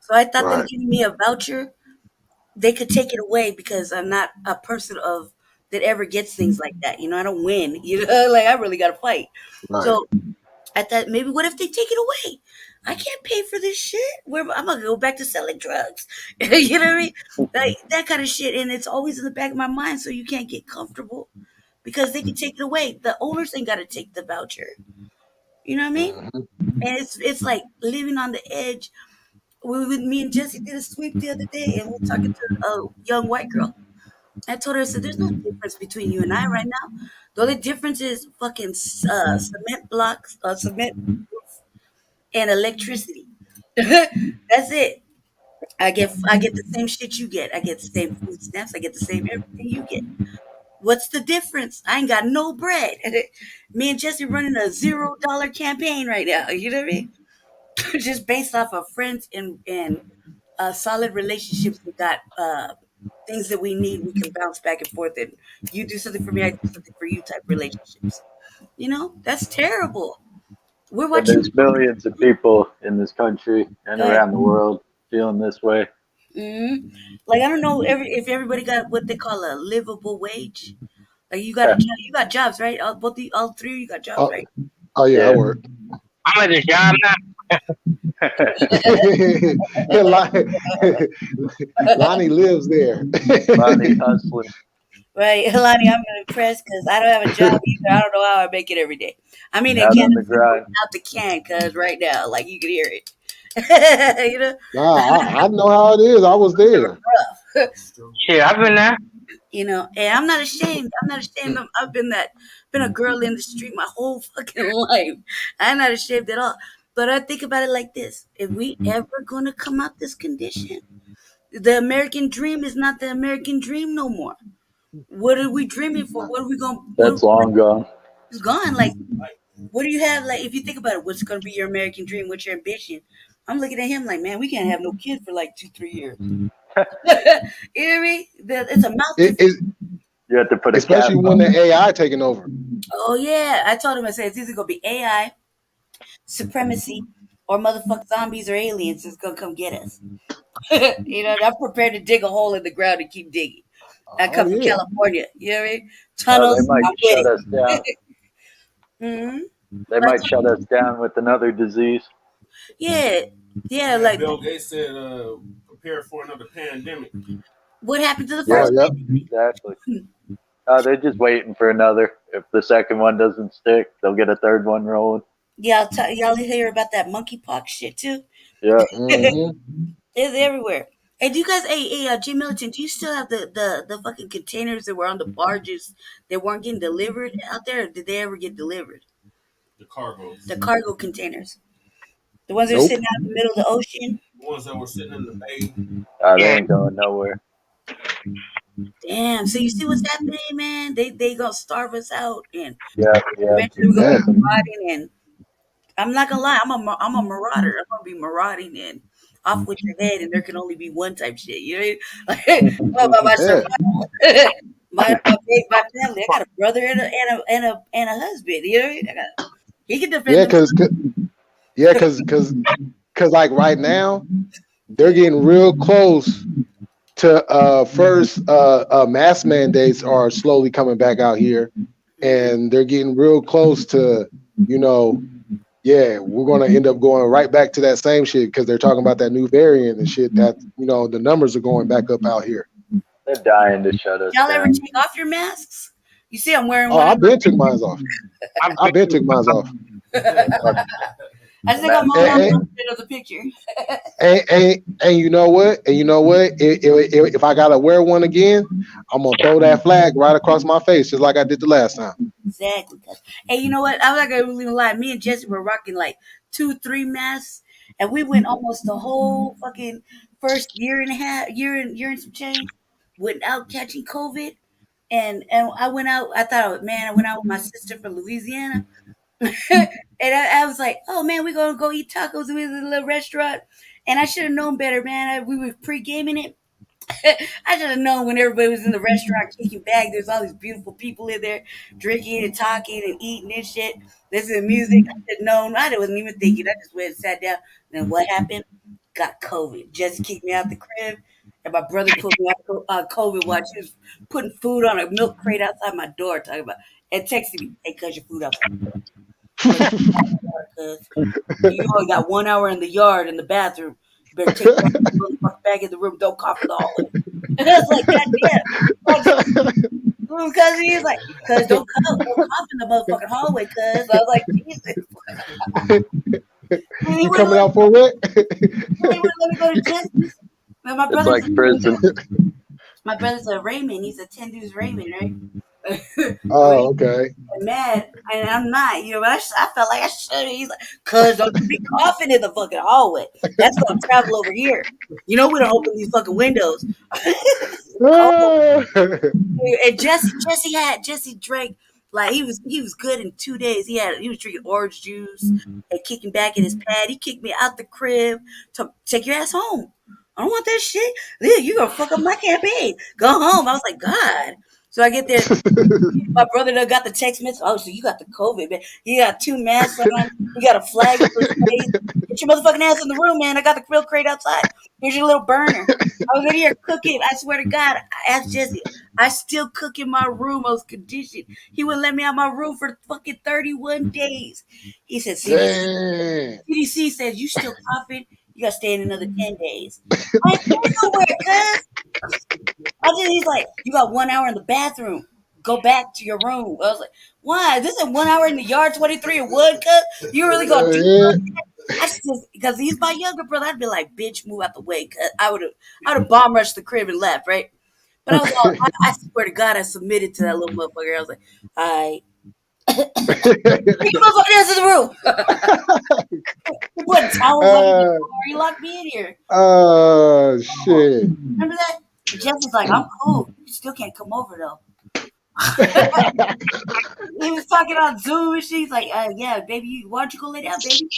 So I thought them right, giving me a voucher, they could take it away because I'm not a person of that ever gets things like that. I don't win. Like I really got to fight. right. So I thought maybe what if they take it away? I can't pay for this shit. I'm gonna go back to selling drugs. You know what I mean? Like that kind of shit, and it's always in the back of my mind. So you can't get comfortable because they can take it away. The owners ain't got to take the voucher. You know what I mean? Mhm. And it's like living on the edge. With me and Jesse did a sweep the other day, and we're talking to a young white girl. I told her, I said, "There's no difference between you and I right now. The only difference is fucking cement blocks, cement roof, and electricity. That's it. I get the same shit you get. I get the same food stamps. I get the same everything you get. What's the difference? I ain't got no bread. Me and Jesse running a $0 campaign right now. You know what I mean? Just based off of friends and solid relationships. We got things that we need. We can bounce back and forth, and you do something for me, I do something for you. Type relationships. That's terrible. We're And watching. there's millions of people in this country and around the world feeling this way. Like I don't know if everybody got what they call a livable wage. Like you got a job, you got jobs, right? All three of you got jobs, Oh, right? oh yeah, I Yeah. work. I'm at this job now. Lonnie, Lonnie lives there. Lonnie hustling Right, Hilani, I'm impressed because I don't have a job either. I don't know how I make it every day. I mean, it out can't on the grind. out the can, cause right now, like you can hear it. you know, Nah, I know how it is. I was there. Shit, I've been there. And I'm not ashamed. I'm not ashamed. I've been a girl in the street my whole fucking life. I'm not ashamed at all. But I think about it like this: if we ever gonna come out this condition, the American dream is not the American dream no more. What are we dreaming for? What are we gonna? That's long gone. It's gone. Like, what do you have? Like, if you think about it, what's gonna be your American dream? What's your ambition? I'm looking at him like, man, we can't have no kid for like 2-3 years. you know what I mean? It's a mouth to. It, You have to put a cap especially when on the it. AI taking over. Oh yeah, I told him. I said it's either gonna be AI supremacy or motherfucking zombies or aliens is gonna come get us. I'm prepared to dig a hole in the ground and keep digging. I Oh come from yeah. California. You know what I mean? They Tunnels, might I'm with shut us down. it. hmm They might shut us down with another disease. Yeah, yeah. Yeah, Like Bill Gates said, prepare for another pandemic. what happened to the Yeah, Oh first? yep. exactly. They're just waiting for another. If the second one doesn't stick, they'll get a third one rolling. Y'all hear about that monkeypox shit too? Yeah. Hmm. It's everywhere. Hey, do you guys? Hey, J Militant, do you still have the fucking containers that were on the barges that weren't getting delivered out there? Or did they ever get delivered? The cargoes, The cargo containers, the ones that are Nope. sitting out in the middle of the ocean. the ones that were sitting in the bay. They Yeah. ain't going nowhere. Damn. So you see what's happening, man? They gonna starve us out, and Yeah, yeah, eventually we're gonna Yeah. be exactly. marauding. And I'm not gonna lie, I'm a marauder. I'm gonna be marauding and off with your head, and there can only be one type shit. You know, like what about my Yeah. survival? my family. I got a brother and a husband. You know, what I mean? He can defend Yeah. himself. Cause like right now they're getting real close to first mask mandates are slowly coming back out here, and they're getting real close to you know yeah, we're gonna end up going right back to that same shit because they're talking about that new variant and shit that the numbers are going back up out here. They're dying to shut us Y'all ever down. take off your masks? You see, I'm wearing Oh, one. I've been took mine off. I've I've been took mine off. I think I'm Mask on And, one bit of the picture. and you know what? And you know what? If I gotta wear one again, I'm gonna throw that flag right across my face just like I did the last time. Exactly. Hey, you know what? I'm not gonna even lie. Me and Jesse were rocking like 2-3 masks, and we went almost the whole fucking first year and a half, year and some change, without catching COVID. And I went out. I thought, man, I went out with my sister from Louisiana, and I was like, oh man, we're gonna go eat tacos. We was in a little restaurant, and I should have known better, man. We were pre-gaming it. I should have known when everybody was in the restaurant kicking back. There's all these beautiful people in there drinking and talking and eating and shit, listening to music. I should have known. I wasn't even thinking. I just went and sat down. And then what happened? Got COVID. Just kicked me out the crib. And my brother put me out COVID while she was putting food on a milk crate outside my door, talking about and texting me, "Hey, cuz your food outside the door. You only got 1 hour in the yard in the bathroom. You better take that motherfucker back in the room. Don't cough in the hallway." And I was like, God damn. Cuz he was like, "Cuz don't cough in the motherfucking hallway, cuz." I was like, Jesus. You coming out for what? He wouldn't let me go to Jesse's. My It's like prison. My brother's a Raymond. He's a 10 dudes Raymond, right? Oh, okay. I'm mad, and I'm not, but I felt like I should. He's like, "Cuz don't you be coughing in the fucking hallway. That's gonna travel over here. We don't open these fucking windows." And Jesse drank like he was good in 2 days. He was drinking orange juice and kicking back in his pad. He kicked me out the crib to take your ass home. I don't want that shit. You gonna fuck up my campaign. Go home. I was like, God. So I get there. My brother done got the text message. Oh, so you got the COVID, man. You got 2 masks on. You got a flag over his face. Get your motherfucking ass in the room, man. I got the grill crate outside. Here's your little burner. I was in here cooking. I swear to God. I asked Jesse. I still cook in my room. I was conditioned. He wouldn't let me out of my room for fucking 31 days. He said, CDC says you still coughing. You gotta stay in another 10 days. I ain't going nowhere, cuz. He's like, you got 1 hour in the bathroom. Go back to your room. I was like, why? This is 1 hour in the yard, 23 and wood, cuz? You really gonna do that? Because he's my younger brother. I'd be like, bitch, move out the way. Cuz I would have bomb rushed the crib and left, right? But I swear to God, I submitted to that little motherfucker. I was like, all right. Get your motherfucking ass in the room. He put towels over the door. He locked me in here. Oh, shit. Remember that? Jesse's like, I'm cool. You still can't come over, though. He was talking on Zoom and she's like, yeah, baby, why don't you go lay down, baby?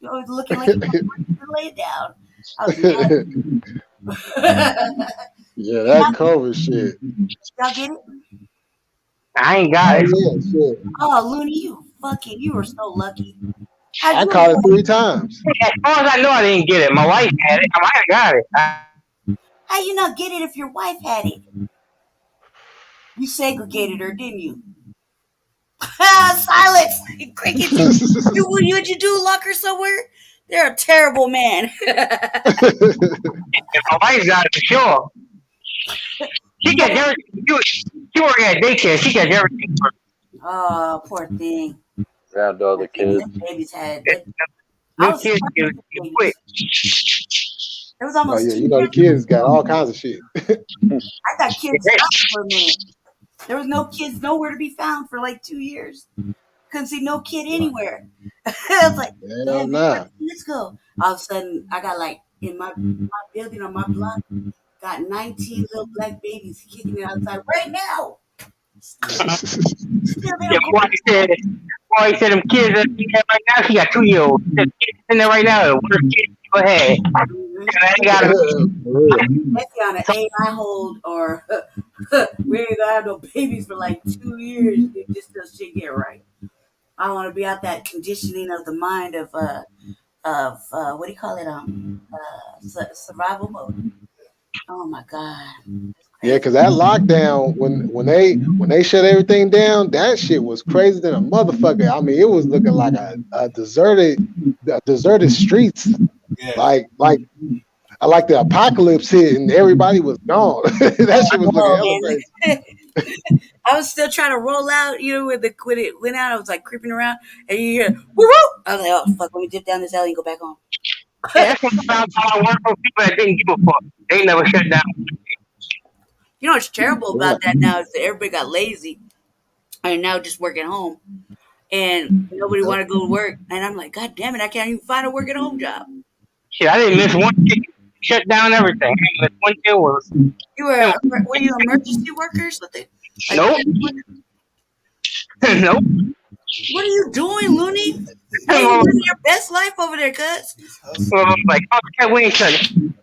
You're always looking like you're laying down. I was yeah, that COVID shit. Y'all get it? I ain't got it. Yeah, shit. Oh, Looney, you were so lucky. I caught it 3 times. As far as I know, I didn't get it. My wife had it. I might have got it. How you not get it if your wife had it? You segregated her, didn't you? Silence! Crickets! What'd you do? Lock her somewhere? They're a terrible man. My wife got it for sure. She gets everything. She works at daycare. She gets everything. Oh, poor thing. Around all the kids. Babies had. Those kids get quick. It was almost. Oh, yeah, the kids got all kinds of shit. I thought kids stopped for a minute. There was no kids nowhere to be found for like 2 years. Couldn't see no kid anywhere. I was like, let's go. All of a sudden, I got like in my building on my block, got 19 little black babies kicking it outside right now. Boy said them kids are right now. She got 2-year-olds. In there right now. What are kids? Go ahead. Let's be on an AI hold, or we ain't gonna have no babies for like 2 years. Just till shit get right. I want to be out that conditioning of the mind of what do you call it? Survival mode. Oh my God. Yeah, because that lockdown, when they shut everything down, that shit was crazy than a motherfucker. I mean, it was looking like a deserted streets. Yeah. Like the apocalypse hit and everybody was gone. That shit was looking hella crazy. I was still trying to roll out, when it went out, I was like creeping around and you hear woo woo. I was like, oh fuck, let me dip down this alley and go back home. Yeah, that's about how I work for people that didn't give a fuck. They never shut down. You know what's terrible about that now is that everybody got lazy and now just work at home. And nobody want to go to work. And I'm like, God damn it, I can't even find a work at home job. Shit, I didn't miss one day. Shut down everything. I didn't miss one day. Were you an emergency worker or something? Like, Nope. Nope. what are you doing, Looney? Hey, you living your best life over there, cuz. Like, okay, we ain't trying.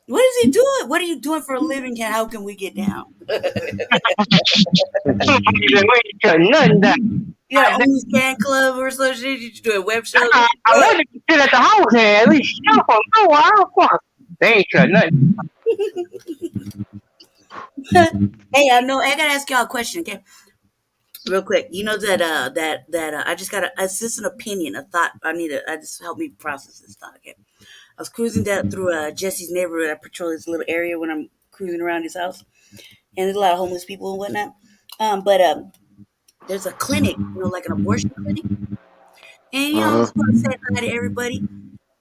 What is he doing? What are you doing for a living? How can we get down? We ain't trying nothing down. You got an only fan club or some shit? You doing web shows? I wanted to sit at the house and at least show for a while. Fuck. They ain't trying nothing. Hey, I know. I gotta ask y'all a question, okay? Real quick. You know that I just gotta. It's just an opinion, a thought. I just help me process this thought. Okay. I was cruising down through Jesse's neighborhood. I patrol this little area when I'm cruising around his house, and there's a lot of homeless people and whatnot. But there's a clinic, like an abortion clinic, and I was going to say hi to everybody.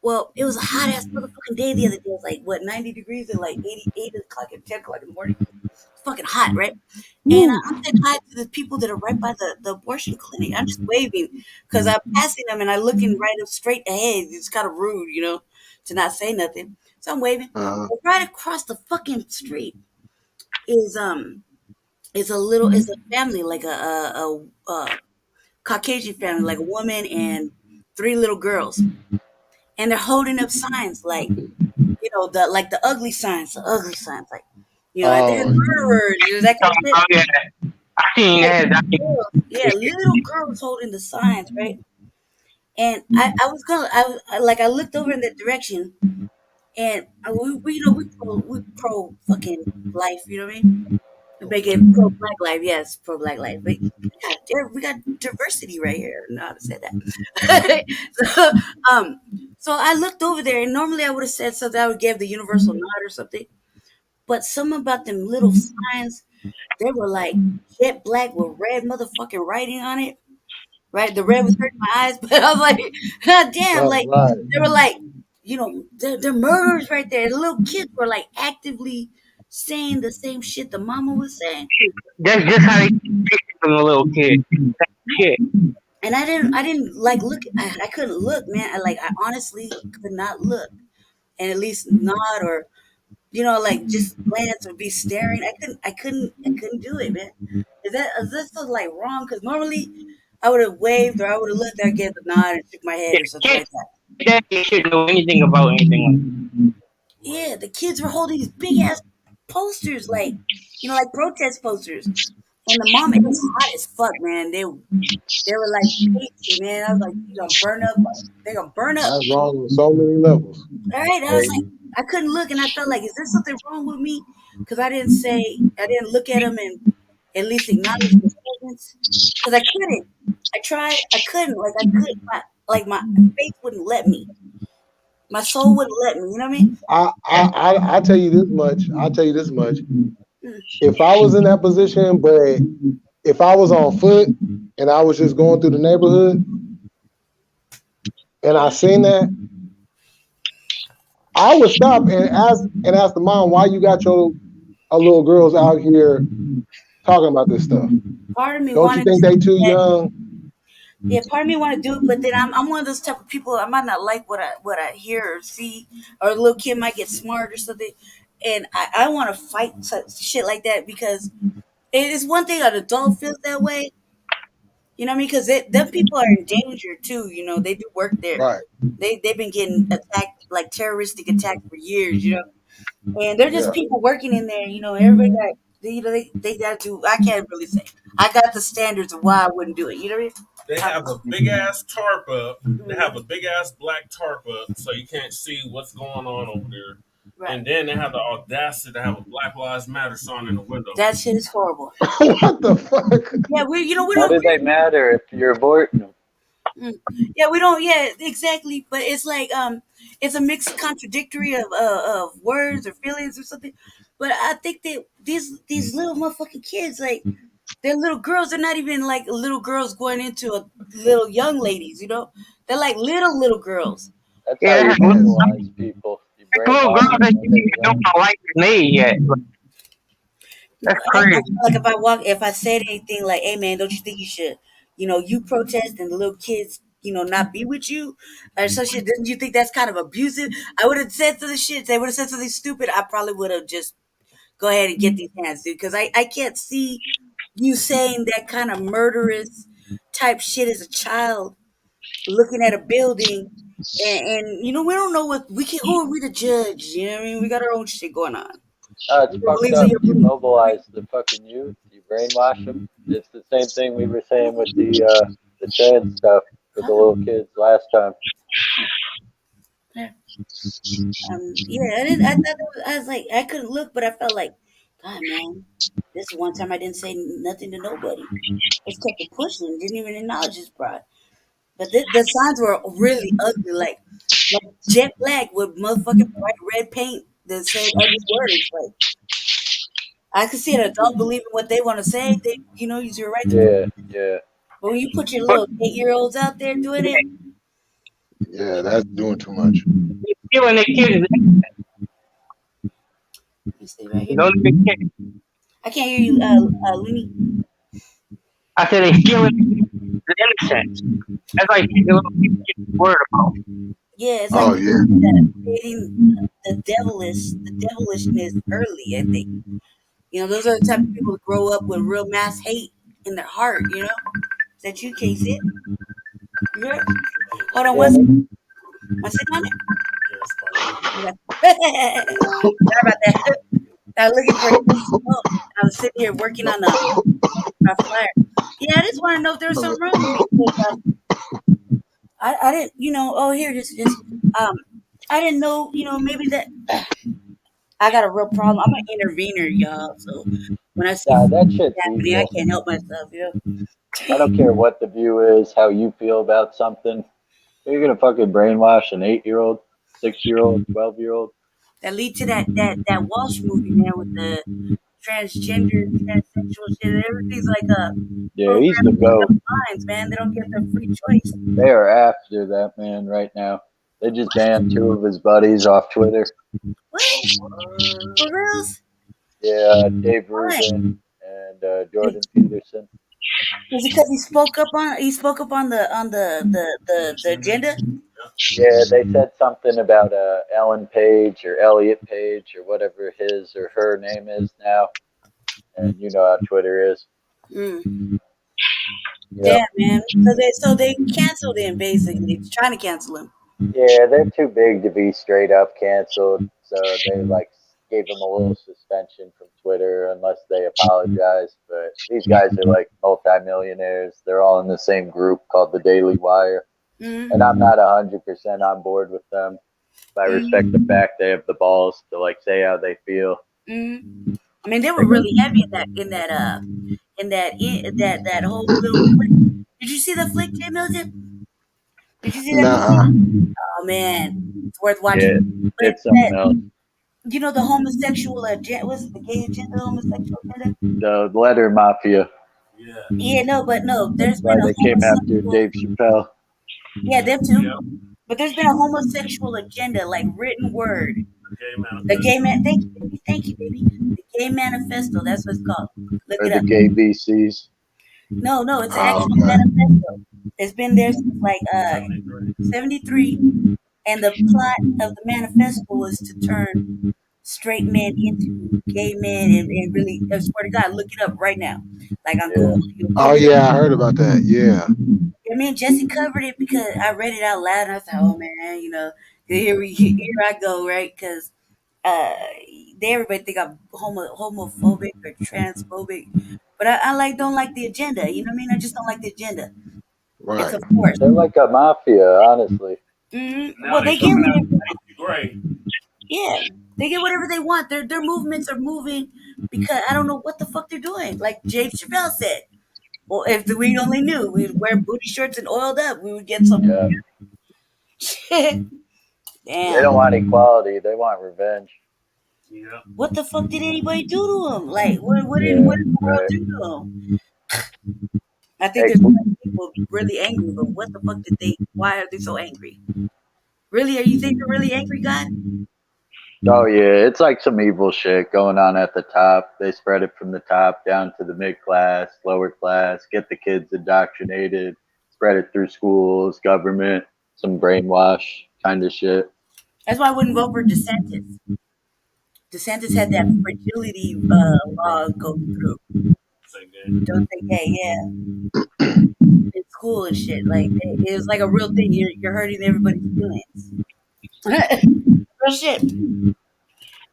Well, it was a hot ass motherfucking day the other day. It was like, what, 90 degrees and like 8 o'clock and 10 o'clock in the morning. It's fucking hot, right? And I'm saying hi to the people that are right by the abortion clinic. I'm just waving because I'm passing them and I'm looking right up straight ahead. It's kind of rude, to not say nothing. So I'm waving. But right across the fucking street is is a family, like a Caucasian family, like a woman and 3 little girls. And they're holding up signs like, the ugly signs, like, they're murderers, that kind of shit. Oh, yeah. I seen that. Yeah, little girls holding the signs, right? And I was gonna, I looked over in that direction, and we pro fucking life, you know what I mean? We make it pro black life, yes, pro black life. But we got diversity right here. I know how to say that. So I looked over there, and normally I would have said something. I would give the universal nod or something. But something about them little signs, they were like jet black with red motherfucking writing on it. Right, the red was hurting my eyes, but I was like, God damn, like they were like, they're murderers right there. The little kids were like actively saying the same shit the mama was saying. That's just how they teach from a little kid. Shit. And I didn't like look. I couldn't look, man. I honestly could not look, and at least nod or like just glance or be staring. I couldn't do it, man. Is that so like wrong? Because normally I would have waved or I would have looked. I gave the nod and shook my head or something like that. They shouldn't know anything about anything. Yeah, the kids were holding these big ass posters, like like protest posters. And the mom, it was hot as fuck, man. They were like pasty, man. I was like, you gonna burn up? They gonna burn up? That's wrong on so many levels. All right, I was like, I couldn't look, and I felt like, is there something wrong with me? Because I didn't look at him and at least acknowledge his presence. Because I couldn't. I tried, I couldn't. My faith wouldn't let me. My soul wouldn't let me. You know what I mean? I'll tell you this much. If I was in that position, but if I was on foot and I was just going through the neighborhood and I seen that, I would stop and ask the mom, why you got your little girls out here talking about this stuff? Part of me Don't you think they too young? Yeah, part of me want to do it, but then I'm one of those type of people. I might not like what I hear or see, or a little kid might get smart or something, and I want to fight such shit like that because it is one thing an adult feels that way. You know what I mean? Because them people are in danger too. They do work there. Right. They've been getting attacked, like terroristic attacks for years. And they're just people working in there. Everybody got. They got to. I can't really say. I got the standards of why I wouldn't do it. You know what I mean? They have a big ass tarp up. They have a big ass black tarp up, so you can't see what's going on over there. Right. And then they have the audacity to have a Black Lives Matter sign in the window. That shit is horrible. What the fuck? Yeah, we How do they matter if you're aborting them? Yeah, we don't. Yeah, exactly. But it's like it's a mixed contradictory of words or feelings or something. But I think that these little motherfucking kids, like they're little girls. They're not even like little girls going into little young ladies. They're like little girls. That's how you brutalize people. Little girls that you don't like the name yet. That's crazy. Like if I said anything like, "Hey man, don't you think you should, you protest and the little kids, not be with you or some shit?" Didn't you think that's kind of abusive? I would have said some shit. They would have said something stupid. I probably would have just go ahead and get these hands, dude, because I can't see you saying that kind of murderous type shit as a child, looking at a building, and you know we don't know what we can. Who are we to judge? You know what I mean? We got our own shit going on. It's Your fucked beliefs are up. your You beliefs. mobilize the fucking youth. You brainwash them. It's the same thing we were saying with the trans stuff for the little kids last time. Yeah. Yeah, I didn't. I thought I was like, I couldn't look, but I felt like, God, man, this is one time I didn't say nothing to nobody. Just kept it pushing, didn't even acknowledge his pride. But the signs were really ugly, like jet black with motherfucking bright red paint that said ugly words. Like I could see an adult believing what they want to say. They, use your right to believe. Yeah, yeah. But when you put your little 8-year-olds out there doing it, Yeah, that's doing too much. Killing the kids. let me stay right here. Don't even care. I can't hear you, Looney. I said they stealing the innocence. That's like taking a little kid's word about. Yeah, it's like Oh yeah, creating the devilishness early. I think those are the type of people that grow up with real mass hate in their heart. That you can't see it. You heard? Hold on, Yeah, one second on it. Yeah, Sorry about that. I was looking for smoke. I was sitting here working on a flyer. Yeah, I just want to know if there was something wrong with me. 'Cause, I didn't, oh, here, just, I didn't know, maybe that I got a real problem. I'm an intervener, y'all. So when I see nah, that things shit's happening, I evil. can't help myself. I don't care what the view is, how you feel about something. You're gonna fucking brainwash an 8-year-old, 6-year-old, 12-year-old. That lead to that Walsh movie, man, with the transgender, transsexual shit. Everything's like a Yeah, program he's the to make up goat. minds, man. They don't get their free choice. They are after that man right now. They just banned 2 of his buddies off Twitter. What? For reals? Yeah, Dave Why? Rubin and Jordan Peterson. Was it because he spoke up on the agenda? Yeah, they said something about Ellen Page or Elliot Page or whatever his or her name is now. And you know how Twitter is. Mm. Yep. Damn, man. So they canceled him basically, trying to cancel him. Yeah, they're too big to be straight up canceled. So they like gave them a little suspension from Twitter unless they apologize. But these guys are like multimillionaires. They're all in the same group called the Daily Wire. Mm. And I'm not 100% on board with them. I respect the fact they have the balls to like say how they feel. Mm. I mean, they were really heavy in that whole little flick. Did you see the flick, J Militant? Did you see that movie? nah. Oh man, it's worth watching. Yeah, But it's something else. the homosexual agenda, was it the gay agenda, the homosexual agenda? The letter mafia. yeah, Yeah, no, but no, That's there's been why a they came after homosexual. Dave Chappelle. Yeah, them too. yeah. But there's been a homosexual agenda, like written word. Gay The gay manifesto. man, thank you, baby. The gay manifesto. That's what it's called. Look Or it the up. gay VCs. No, it's an Oh, actual okay. manifesto. It's been there since like 73. 73, and the plot of the manifesto was to turn straight men into gay men, and really, I swear to God, look it up right now. Like on Yeah. Google, you'll Oh get it. yeah, I heard about that. Yeah. I mean, Jesse covered it because I read it out loud, and I thought, oh man, here I go, right? Because uh, everybody think I'm homophobic or transphobic, but I don't like the agenda. You know what I mean? I just don't like the agenda. It's a Right. force. They're like a mafia, honestly. Now Well, they they get coming whatever. after Stacey Gray. Yeah, they get whatever they want. Their movements are moving because I don't know what the fuck they're doing. Like James Chappelle said, well, if we only knew, we'd wear booty shorts and oiled up, we would get some. Yeah. They don't Damn. want equality. They want revenge. Yeah. What the fuck did anybody do to him? Like, Yeah. what did the world Right. do to him? I think Hey, there's plenty of people really angry, but what the fuck did they? Why are they so angry? Really? Are you think they're really angry, God? oh yeah, it's like some evil shit going on at the top. They spread it from the top down to the mid class, lower class, get the kids indoctrinated, spread it through schools, government, some brainwash kind of shit. That's why I wouldn't vote for DeSantis. DeSantis had that fragility law go through. Say man. Don't think, hey, yeah, it's cool and shit. Like it was like a real thing. You're hurting everybody's feelings. Real shit.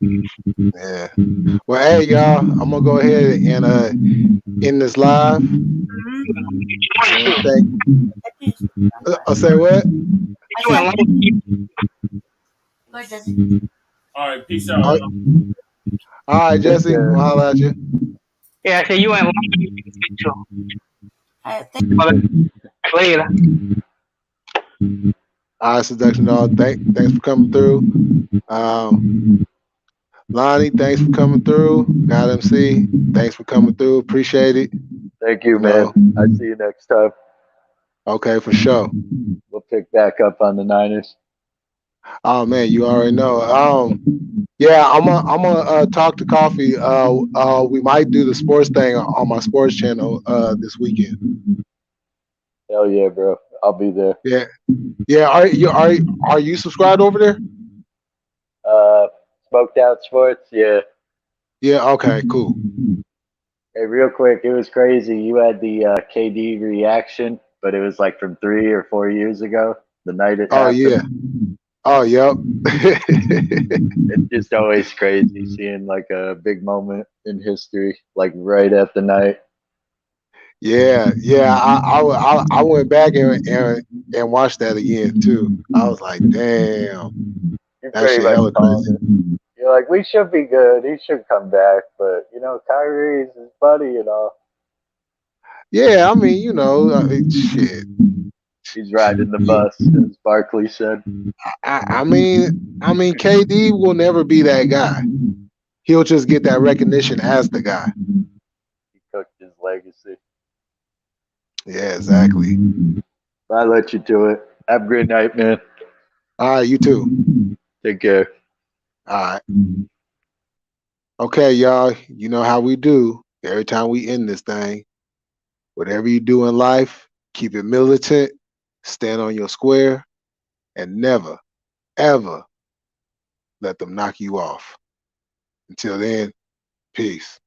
Yeah. Well, hey y'all, I'm gonna go ahead and end this live. Mm-hmm. I'll say what? I said, go ahead, Jesse. All right, peace All out. right, all right, Take Jesse, care. we'll holler at you. Yeah, I said you ain't lying. Later. All right, Seduction Dog, thanks for coming through. Lonnie, thanks for coming through. God MC, thanks for coming through. Appreciate it. Thank you, You man. know, I see you next time. okay, for sure. We'll pick back up on the Niners. Oh man, you already know. Yeah, I'm gonna talk to Coffee. We might do the sports thing on my sports channel this weekend. Hell yeah, bro. I'll be there. Yeah, yeah. Are you subscribed over there? Smoked Out Sports, yeah. Yeah. Okay. Cool. Hey, real quick, it was crazy. You had the KD reaction, but it was like from 3 or 4 years ago, the night it Oh happened. yeah. Oh yep. It's just always crazy seeing like a big moment in history, like right at the night. Yeah. Yeah. I went back and watched that again too. I was like, damn, You that pretty shit much hella called crazy. it. You're like, we should be good. He should come back, but Kyrie's his buddy and all. Yeah. I mean, shit. He's riding the Yeah. bus, as Barkley said. I mean, KD will never be that guy. He'll just get that recognition as the guy. He cooked his legacy. Yeah, exactly. I'll let you do it. Have a great night, man. All right, you too. Take care. All right. Okay, y'all. You know how we do. Every time we end this thing, whatever you do in life, keep it militant, stand on your square, and never, ever let them knock you off. Until then, peace.